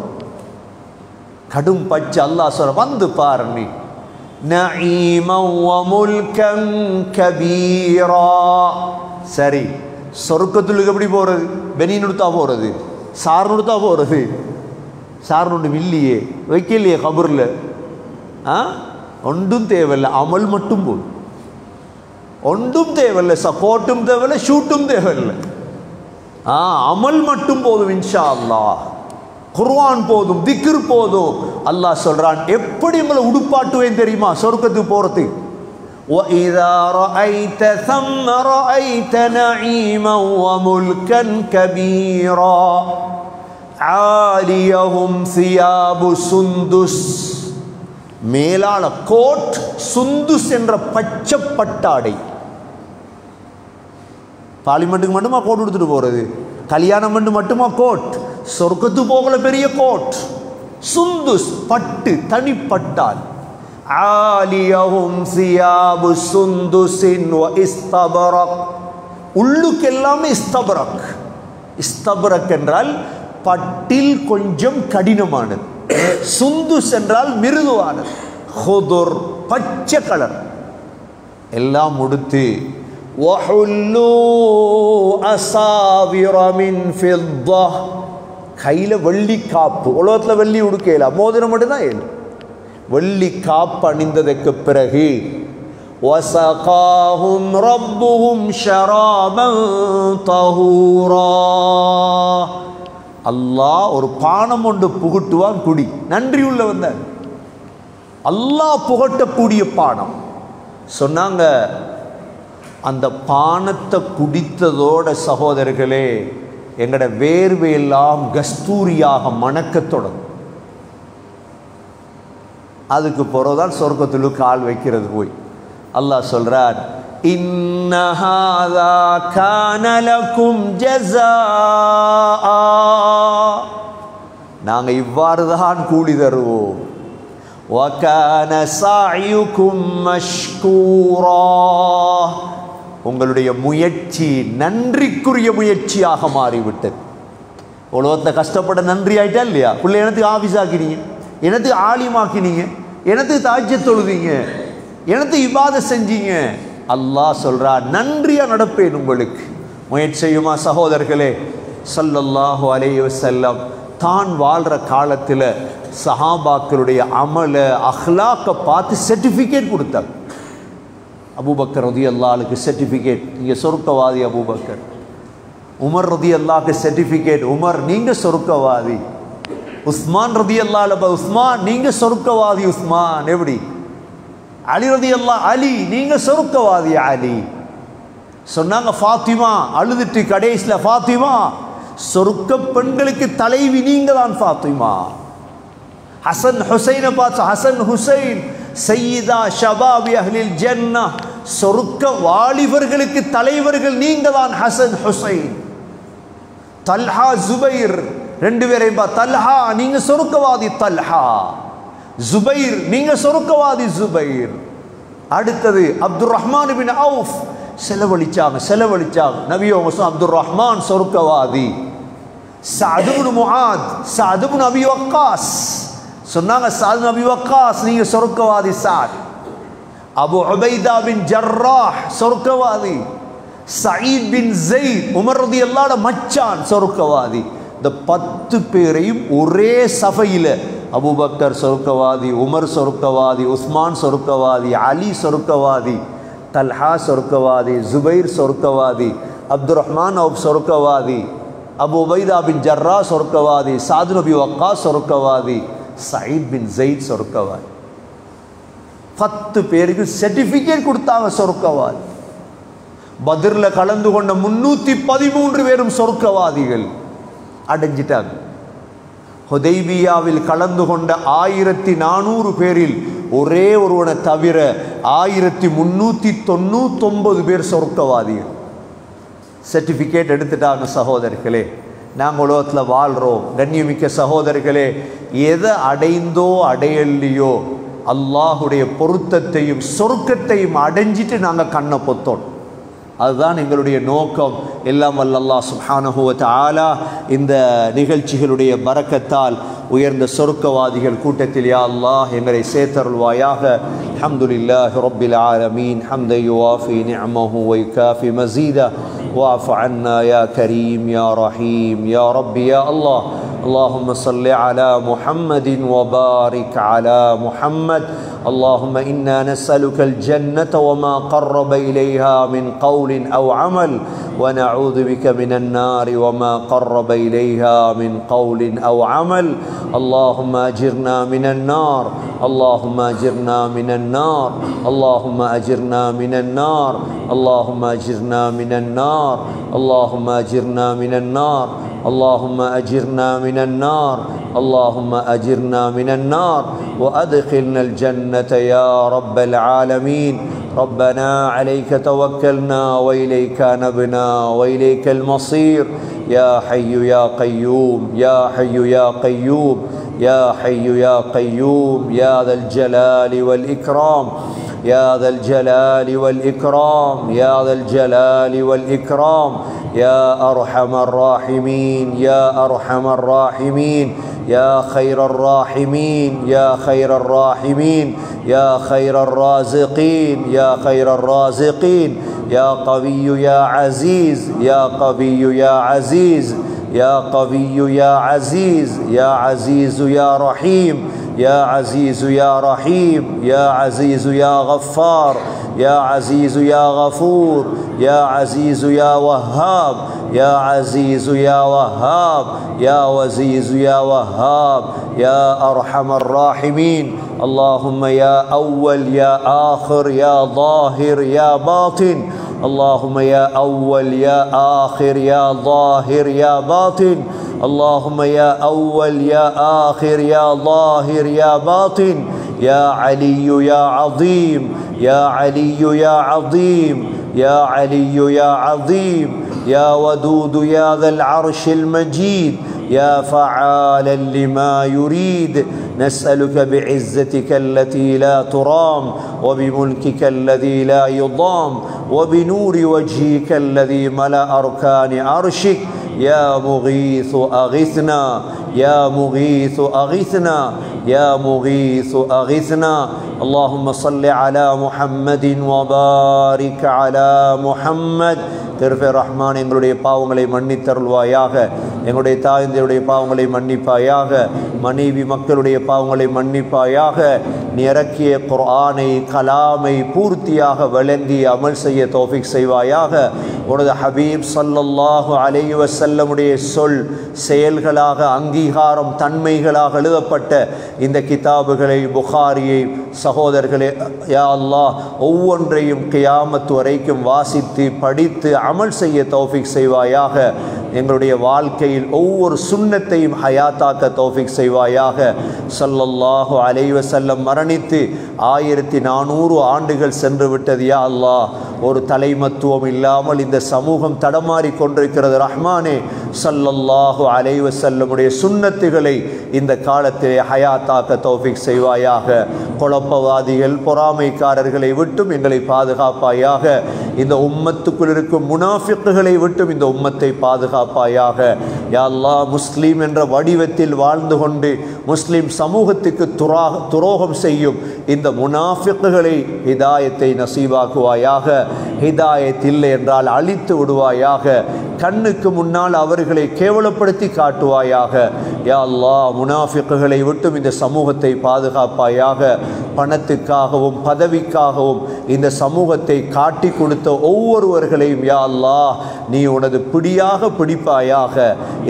கடும் பச்சை. அல்லாஹ் சொல்ற வந்து பாரு நீ. நஈமன் வ முல்கன் கபீரா. சரி, சொர்க்கத்துக்கு எப்படி போறது? பெனினுடுத்தா போறது? சார்னுடுத்தா போறது? சார்னுண்டு இல்லையே, வைக்கலையே கபூரில். ஒன்றும் தேவையில்லை, அமல் மட்டும் போதும். ஒன்றும் தேவையில்லை, சப்போர்ட்டும் தேவையில்லை, ஷூட்டும் தேவையில்லை. அமல் மட்டும் போதும். இன்ஷா அல்லாஹ் குர்ஆன் போதும், திக்ர் போதும். அல்லாஹ் சொல்றான், எப்படி உங்களை உடுப்பாட்டுவேன் தெரியுமா சொர்க்கத்துக்கு போறதுக்கு? وَإِذَا رَأَيْتَ ثَمَّ رَأَيْتَ نَعِيمًا وَمُلْكًا كَبِيرًا عَالِيَهُمْ ثِيَابُ سُنْدُسٍ. மேலான கோட் சுந்துஸ் என்ற பச்சை பட்டாடை. பார்லிமெண்ட்டுக்கு மட்டுமா கோட் எடுத்துட்டு போறது? கல்யாணம் பண்ணு மட்டுமா கோட்? சொர்க்கத்து போகல பெரிய கோட். சுந்துஸ் பட்டு, தனிப்பட்டால். ஆலியஹும் சியாபு சுந்துஸின் வ இஸ்தபரக். உள்ளுக்கு எல்லாமே இஸ்தபரக். இஸ்தபரக் என்றால் பட்டில் கொஞ்சம் கடினமானது. சுந்துஸ் என்றால் மிருதுவானது, ஹுதுர் பச்சை கலர் எல்லாம் உடுத்து, வஹுல்லு அஸாவிர மின் ஃபித்தா, கையில் வெள்ளி காப்பு, உலகத்தில் வெள்ளி உடுக்கல, மோதிரம் மட்டும்தான் ஏழு, வெள்ளி காப்பு அணிந்ததற்கு பிறகு வஸகாஹும் ரப்புஹும் ஷராபன் தஹூரா, அல்லாஹ் ஒரு பானம் ஒன்று புகட்டுவான், குடி. நன்றி உள்ள வந்த அல்லாஹ் புகட்டக்கூடிய பானம் சொன்னாங்க. அந்த பானத்தை குடித்ததோட சகோதரர்களே எங்கட வேர்வையெல்லாம் கஸ்தூரியாக மணக்கத் தொடங்கும். அதுக்கு பிறகுதான் சொர்க்கத்தில் கால் வைக்கிறது போய். அல்லாஹ் சொல்றார், இன்ன ஹாதா கான லகும் ஜஸாஆ, நாங்க இவ்வாறு தான் கூலி தருவோம். வகான சாயுகும் மஷ்கூரா, உங்களுடைய முயற்சி நன்றிக்குரிய முயற்சியாக மாறிவிட்டது. உலகத்தை கஷ்டப்பட நன்றி ஆயிட்டா இல்லையா? பிள்ளை எனக்கு ஆஃபீஸ் ஆக்கினீங்க, எனக்கு ஆலிமாக்கினீங்க, எனக்கு தாஜ்ஜத் தொழுதீங்க, எனக்கு இபாதத் செஞ்சீங்க. அல்லாஹ் சொல்றார், நன்றியா நடப்பேன் உங்களுக்கு. முயற்சி செய்யுமா சகோதரர்களே? ஸல்லல்லாஹு அலைஹி வஸல்லம் தான் வாழ்கிற காலத்தில் சஹாபாக்களுடைய அமல அஹ்லாக்கை பார்த்து சர்டிஃபிகேட் கொடுத்தார். அபூபக்கர் ரலியல்லாஹுக்கு சர்டிஃபிகேட், நீங்கள் சொர்க்கவாதி அபூபக்கர். உமர் ரலியல்லாஹுக்கு சர்டிஃபிகேட், உமர் நீங்கள் சொர்க்கவாதி. உஸ்மான் ரலியல்லாஹு, உஸ்மான் நீங்கள் சொர்க்கவாதி உஸ்மான். எப்படி? அலி ரலியல்லாஹு, அலி நீங்கள் சொர்க்கவாதி அலி. சொன்னாங்க ஃபாத்திமா, அழுதுட்டு கடைசியில் ஃபாத்திமா சொர்க்க பெண்களுக்கு தலைவி நீங்க தான் ஃபாத்திமா. ஹசன் ஹுசைனை பார்த்து, ஹசன் ஹுசைன் சையீதா ஷபாபி அஹ்லில் ஜன்னah, சொர்க்க வாலிபர்களுக்கு தலைவர்கள் நீங்க தான் ஹசன் ஹுசைன். தல்ஹா ஜுபைர் ரெண்டு பேரையும் பா, தல்ஹா நீங்க சொர்க்கவாதி தல்ஹா, ஜுபைர் நீங்க சொர்க்கவாதி ஜுபைர். அடுத்தது அப்துல் ரஹ்மான் பின் அவுஃப், செலவழிச்சாங்க நபியோ அப்துல் ரஹ்மான் சொர்க்கவாதி. சஅத் இப்னு முஆத், சஅத் இப்னு அபி வக்காஸ் சொன்னாங்க, சஅத் இப்னு அபி வக்காஸ் நீங்க சொர்க்கவாதி சஅத். அபு உபைதா பின் ஜர்ராஹ் சொர்க்கவாதி. சயீத் பின் ஸைத் உமர் ரலியல்லாஹு மச்சான் சொர்க்கவாதி. இந்த 10 பேரையும் ஒரே சபையில் அபூபக்கர் சொர்க்கவாதி, உமர் சொர்க்கவாதி, உஸ்மான் சொர்க்கவாதி, அலி சொர்க்கவாதி, தல்ஹா சொர்க்கவாதி, ஜுபைர் சொர்க்கவாதி, அப்துல் ரஹ்மான் அவுஃப் சொர்க்கவாதி, அபு உபைதா பின் ஜர்ரா சொர்க்கவாதி, சஅத் இப்னு அபி வக்காஸ் சொர்க்கவாதி, சயீத் பின் ஸைத் சொர்க்கவாதி. 10 பேருக்கு சர்டிஃபிகேட் கொடுத்தாங்க சொர்க்கவாதி. பத்ரில் கலந்து கொண்ட 313 பேரும் சொர்க்கவாதிகள் அடைஞ்சிட்டாங்க. ஹுதைபியாவில் கலந்து கொண்ட 1400 பேரில் ஒரே ஒருவனை தவிர 1399 பேர் சொர்க்கவாதிகள். சர்டிஃபிகேட் எடுத்துட்டாங்க சகோதரர்களே. நாங்கள் உலகத்தில் வாழ்கிறோம். கண்ணியமிக்க சகோதரர்களே, எதை அடைந்தோ அடையலையோ அல்லாஹுடைய பொருத்தத்தையும் சொர்க்கத்தையும் அடைஞ்சிட்டு நாங்கள் கண்ணை பொத்தோம். அதுதான் எங்களுடைய நோக்கம். எல்லாம் வல்ல அல்லாஹ் சுப்ஹானஹு வ தஆலா இந்த நிகழ்ச்சிகளுடைய பரக்கத்தால் உயர்ந்த சொர்க்கவாதிகள் கூட்டத்தில் யா அல்லாஹ் எங்களை சேர்த்தருள்வாயாக. அல்ஹம்துலில்லாஹி ரப்பில் ஆலமீன் ஹம்த யுவாஃபி நிஅமஹு வ யுகாஃபி மஸீதா வஅஃப் அன்னா யா கரீம் யா ரஹீம் யா ரப்பி யா அல்லாஹ். اللهم صل على محمد وبارك على محمد. اللهم إنا نسألك الجنة وما قرب إليها من قول أو عمل، ونعوذ بك من النار وما قرب إليها من قول أو عمل. اللهم أجرنا من النار، اللهم أجرنا من النار، اللهم أجرنا من النار، اللهم أجرنا من النار، اللهم أجرنا من النار، اللهم أجرنا من النار، اللهم أجرنا من النار وأدخلنا الجنة يا رب العالمين. ربنا عليك توكلنا وإليك نبنا وإليك المصير. يا حي يا قيوم، يا حي يا قيوم، يا حي يا قيوم، يا ذا الجلال والإكرام، يا ذا الجلال والإكرام، يا ذا الجلال والإكرام، يا أرحم الراحمين، يا أرحم الراحمين، يا خير الراحمين يا خير الراحمين يا خير الرازقين يا خير الرازقين يا قوي يا عزيز يا قوي يا عزيز يا قوي يا عزيز يا عزيز يا رحيم يا عزيز يا رحيم يا عزيز يا غفار يا عزيز يا غفور يا عزيز يا وهاب يا عزيز يا وهاب يا وزيز يا وهاب يا أرحم الراحمين. اللهم يا أول يا آخر يا ظاهر يا باطن. اللهم يا أول يا آخر يا ظاهر يا باطن. اللهم يا أول يا آخر يا ظاهر يا باطن. يا علي يا عظيم يا علي يا عظيم يا علي يا عظيم يا ودود يا ذا العرش المجيد يا فعالا لما يريد. نسألك بعزتك التي لا ترام وبملكك الذي لا يضام وبنور وجهك الذي ملأ أركان عرشك يا مغيث أغثنا يا مغيث أغثنا يا مغيث أغثنا. اللهم صل على محمد وبارك على محمد. திருஃபே ரஹ்மான் எங்களுடைய பாவங்களை மன்னித்தருள்வாயாக. எங்களுடைய தாய்ந்தருடைய பாவங்களை மன்னிப்பாயாக. மனைவி மக்களுடைய பாவங்களை மன்னிப்பாயாக. நீ இறக்கிய குர்ஆனை கலாமை பூர்த்தியாக விளங்கி அமல் செய்ய தௌஃபீக் செய்வாயாக. உனது ஹபீப் ஸல்லல்லாஹு அலைஹி வஸல்லமுடைய சொல் செயல்களாக அங்கீகாரம் தன்மைகளாக எழுதப்பட்ட இந்த கிதாபுகளை புகாரியை சகோதரர்களே யா அல்லாஹ் ஒவ்வொன்றையும் கியாமத் வரைக்கும் வாசித்து படித்து அமல் செய்ய தௌஃபீக் செய்வாயாக. எங்களுடைய வாழ்க்கையில் ஒவ்வொரு சுன்னத்தையும் ஹயாத்தாக்க தௌஃபீக் செய்வாயாக. ஸல்லல்லாஹு அலைஹி வஸல்லம் மரணித்து 1400 ஆண்டுகள் சென்று விட்டது யா அல்லாஹ். ஒரு தலைமத்துவம் இல்லாமல் இந்த சமூகம் தடமாறி கொண்டிருக்கிறது ரஹ்மானே. ஸல்லல்லாஹு அலைஹி வஸல்லமுடைய சுன்னத்துகளை இந்த காலத்திலே ஹயாத்தாக்க தௌஃபீக் செய்வாயாக. குழப்பவாதிகள் பொறாமைக்காரர்களை விட்டும் எங்களை பாதுகாப்பாயாக. இந்த உம்மத்துக்குள் இருக்கும் முனாஃபிக்குகளை விட்டும் இந்த உம்மத்தை பாதுகாப்பாயாக. யா அல்லாஹ் முஸ்லீம் என்ற வடிவத்தில் வாழ்ந்து கொண்டு முஸ்லீம் சமூகத்துக்கு துரோகம் செய்யும் இந்த முனாஃபிக்குகளை ஹிதாயத்தை நசீபாக்குவாயாக. ஹிதாயத் இல்லை என்றால் அழித்து விடுவாயாக. கண்ணுக்கு முன்னால் அவர்களை கேவலப்படுத்தி காட்டுவாயாக. யா அல்லாஹ் முனாஃபிக்குகளை விட்டும் இந்த சமூகத்தை பாதுகாப்பாயாக. பணத்துக்காகவும் பதவிக்காகவும் இந்த சமூகத்தை காட்டி கொடுத்த ஒவ்வொருவர்களையும் யா அல்லாஹ் நீ உனது பிடியாக பிடிப்பாயாக.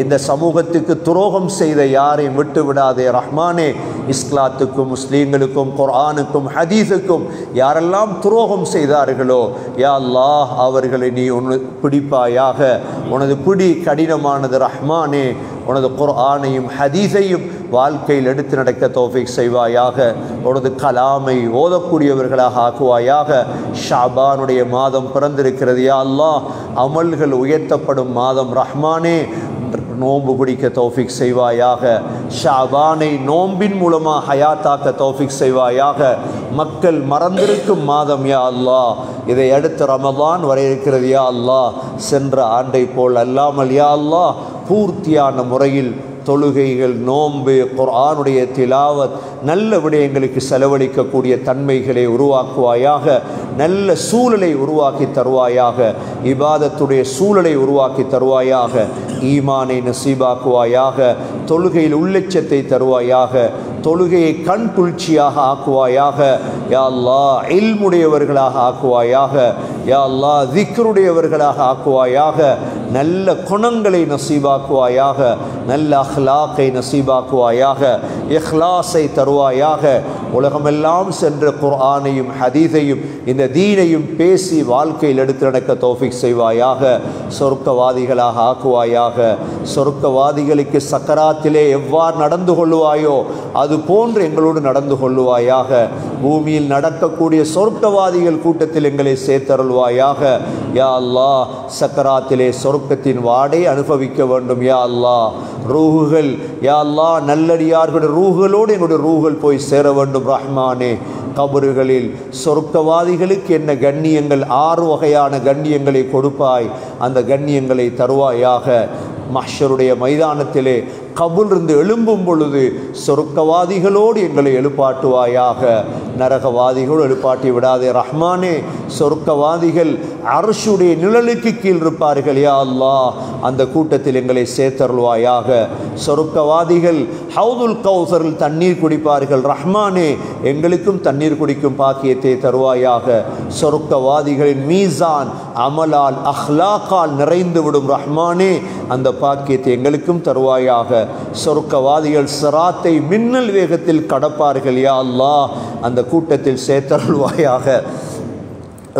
இந்த சமூகத்துக்கு துரோகம் செய்த யாரையும் விட்டு விடாதே ரஹ்மானே. இஸ்லாத்துக்கும் முஸ்லீம்களுக்கும் குர்ஆனுக்கும் ஹதீஸுக்கும் யாரெல்லாம் துரோகம் செய்தார்களோ யா அல்லாஹ் அவர்களை நீ உனது பிடிப்பாயாக. உனது பிடி கடினமானது ரஹ்மானே. உனது குர்ஆனையும் ஹதீஸையும் வாழ்க்கையில் எடுத்து நடக்க தௌஃபீக் செய்வாயாக. உனது கலாமை ஓதக்கூடியவர்களாக ஆக்குவாயாக. ஷாபானுடைய மாதம் பிறந்திருக்கிறது யா அல்லாஹ். அமல்கள் உயர்த்தப்படும் மாதம் ரஹ்மானே. நோன்பு பிடிக்க தௌஃபீக் செய்வாயாக. ஷாபானை நோம்பின் மூலமாக ஹயாத்தாக்க தௌஃபீக் செய்வாயாக. மக்கள் மறந்திருக்கும் மாதம் யா அல்லாஹ். இதை அடுத்து ரமதான் வரை இருக்கிறது யா அல்லாஹ். சென்ற ஆண்டை போல் அல்லாமல் யா அல்லாஹ் பூர்த்தியான முறையில் தொழுகைகள் நோன்பு குர்ஆனுடைய திலாவத் நல்ல விடயங்களுக்கு செலவழிக்கக்கூடிய தன்மைகளை உருவாக்குவாயாக. நல்ல சூழலை உருவாக்கி தருவாயாக. இபாதத்துடைய சூழலை உருவாக்கி தருவாயாக. ஈமானை நசீபாக்குவாயாக. தொழுகையில் உள்ளச்சத்தை தருவாயாக. தொழுகையை கண் குளிர்ச்சியாக ஆக்குவாயாக. யா அல்லாஹ் இல்முடையவர்களாக ஆக்குவாயாக. யா அல்லாஹ் திக்ருடையவர்களாக ஆக்குவாயாக. நல்ல குணங்களை நசீபாக்குவாயாக. நல்ல அஹ்லாக்கை நசீபாக்குவாயாக. இஹ்லாஸை தருவாயாக. உலகமெல்லாம் சென்ற குர்ஆனையும் ஹதீஸையும் இந்த தீனையும் பேசி வாழ்க்கையில் எடுத்து நடக்க தௌஃபீக் செய்வாயாக. சொர்க்கவாதிகளாக ஆக்குவாயாக. சொர்க்கவாதிகளுக்கு சக்கராத்திலே எவ்வாறு நடந்து கொள்ளுவாயோ அது போன்று எங்களோடு நடந்து கொள்ளுவாயாக. பூமியில் நடக்கக்கூடிய சொர்க்கவாதிகள் கூட்டத்தில் எங்களை சேர்த்தருள்வாயாக. யா அல்லாஹ் சக்கராத்திலே சொர்க்கத்தின் வாடை அனுபவிக்க வேண்டும் யா அல்லாஹ். ரூஹுகள் யா அல்லாஹ் நல்லடியார்களுடைய ரூஹுகளோடு எங்களுடைய ரூஹுகள் போய் சேர வேண்டும் ரஹ்மானே. கபறுகளில் சொர்க்கவாதிகளுக்கு என்ன கண்ணியங்கள் 6 வகையான கண்ணியங்களை கொடுப்பாய். அந்த கண்ணியங்களை தருவாயாக. மஹ்ஷருடைய மைதானத்திலே கபூலிருந்து எழும்பும் பொழுது சொர்க்கவாதிகளோடு எங்களை எழுப்பாட்டுவாயாக, நரகவாதிகளோடு எழுப்பாட்டி விடாதே ரஹ்மானே. சொர்க்கவாதிகள் அர்ஷுடைய நிழலுக்கு கீழ் இருப்பார்கள் யா அல்லாஹ், அந்த கூட்டத்தில் எங்களை சேர்த்தருள்வாயாக. சொர்க்கவாதிகள் ஹவுதுல் கௌசரில் தண்ணீர் குடிப்பார்கள் ரஹ்மானே, எங்களுக்கும் தண்ணீர் குடிக்கும் பாக்கியத்தை தருவாயாக. சொர்க்கவாதிகளின் மீசான் அமலால் அஹ்லாக்கால் நிறைந்துவிடும் ரஹ்மானே, அந்த பாக்கியத்தை எங்களுக்கும் தருவாயாக. சொர்க்கவாதிகள் சிராத்தை மின்னல் வேகத்தில் கடப்பார்கள் யா அல்லாஹ், அந்த கூட்டத்தில் சேர்த்தருள்வாயாக.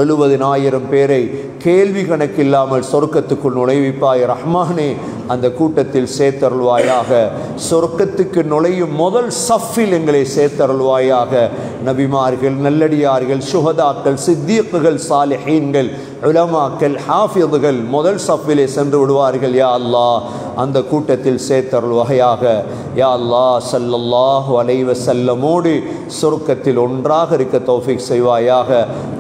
70,000 பேரை கேள்வி கணக்கில்லாமல் சொர்க்கத்துக்குள் நுழைவிப்பாய் ரஹ்மானே, அந்த கூட்டத்தில் சேர்த்தருள்வாயாக. சொர்க்கத்துக்கு நுழையும் முதல் சஃபில் எங்களை சேர்த்தருள்வாயாக. நபிமார்கள், நல்லடியார்கள், சுஹதாக்கள், சித்தீக்குகள், சாலிஹீன்கள், உலமாக்கள், ஹாஃபிதுகள் முதல் சஃபிலே சென்று விடுவார்கள் யா அல்லாஹ், அந்த கூட்டத்தில் சேர்த்தருள்வாயாக. யா அல்லாஹ், ஸல்லல்லாஹு அலைஹி வஸல்லமோடு சொர்க்கத்தில் ஒன்றாக இருக்க தௌஃபீக் செய்வாயாக.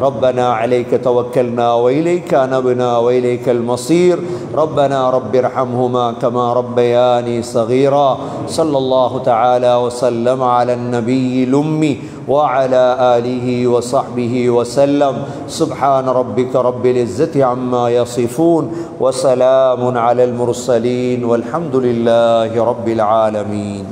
ரப்பனா அலைக தவக்கல்னா வ இலைக அனப்னா வ இலைக்கல் மஸீர். ரப்பனா ரப்பிர்ஹம்ஹுமா கமா ரப்பயானி ஸகீரா. ஸல்லல்லாஹு தஆலா வ ஸல்லம் அலன் நபிய்யில் உம்மி وعلى آله وصحبه وسلم. سبحان ربك رب العزة عما يصفون وسلام على المرسلين والحمد لله رب العالمين.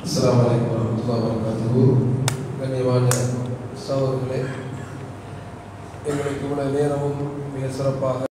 السلام عليكم ورحمة الله وبركاته. கண்ணியமான சகோதரர்களே, எங்களுக்கு இவ்வளவு நேரமும் மிக சிறப்பாக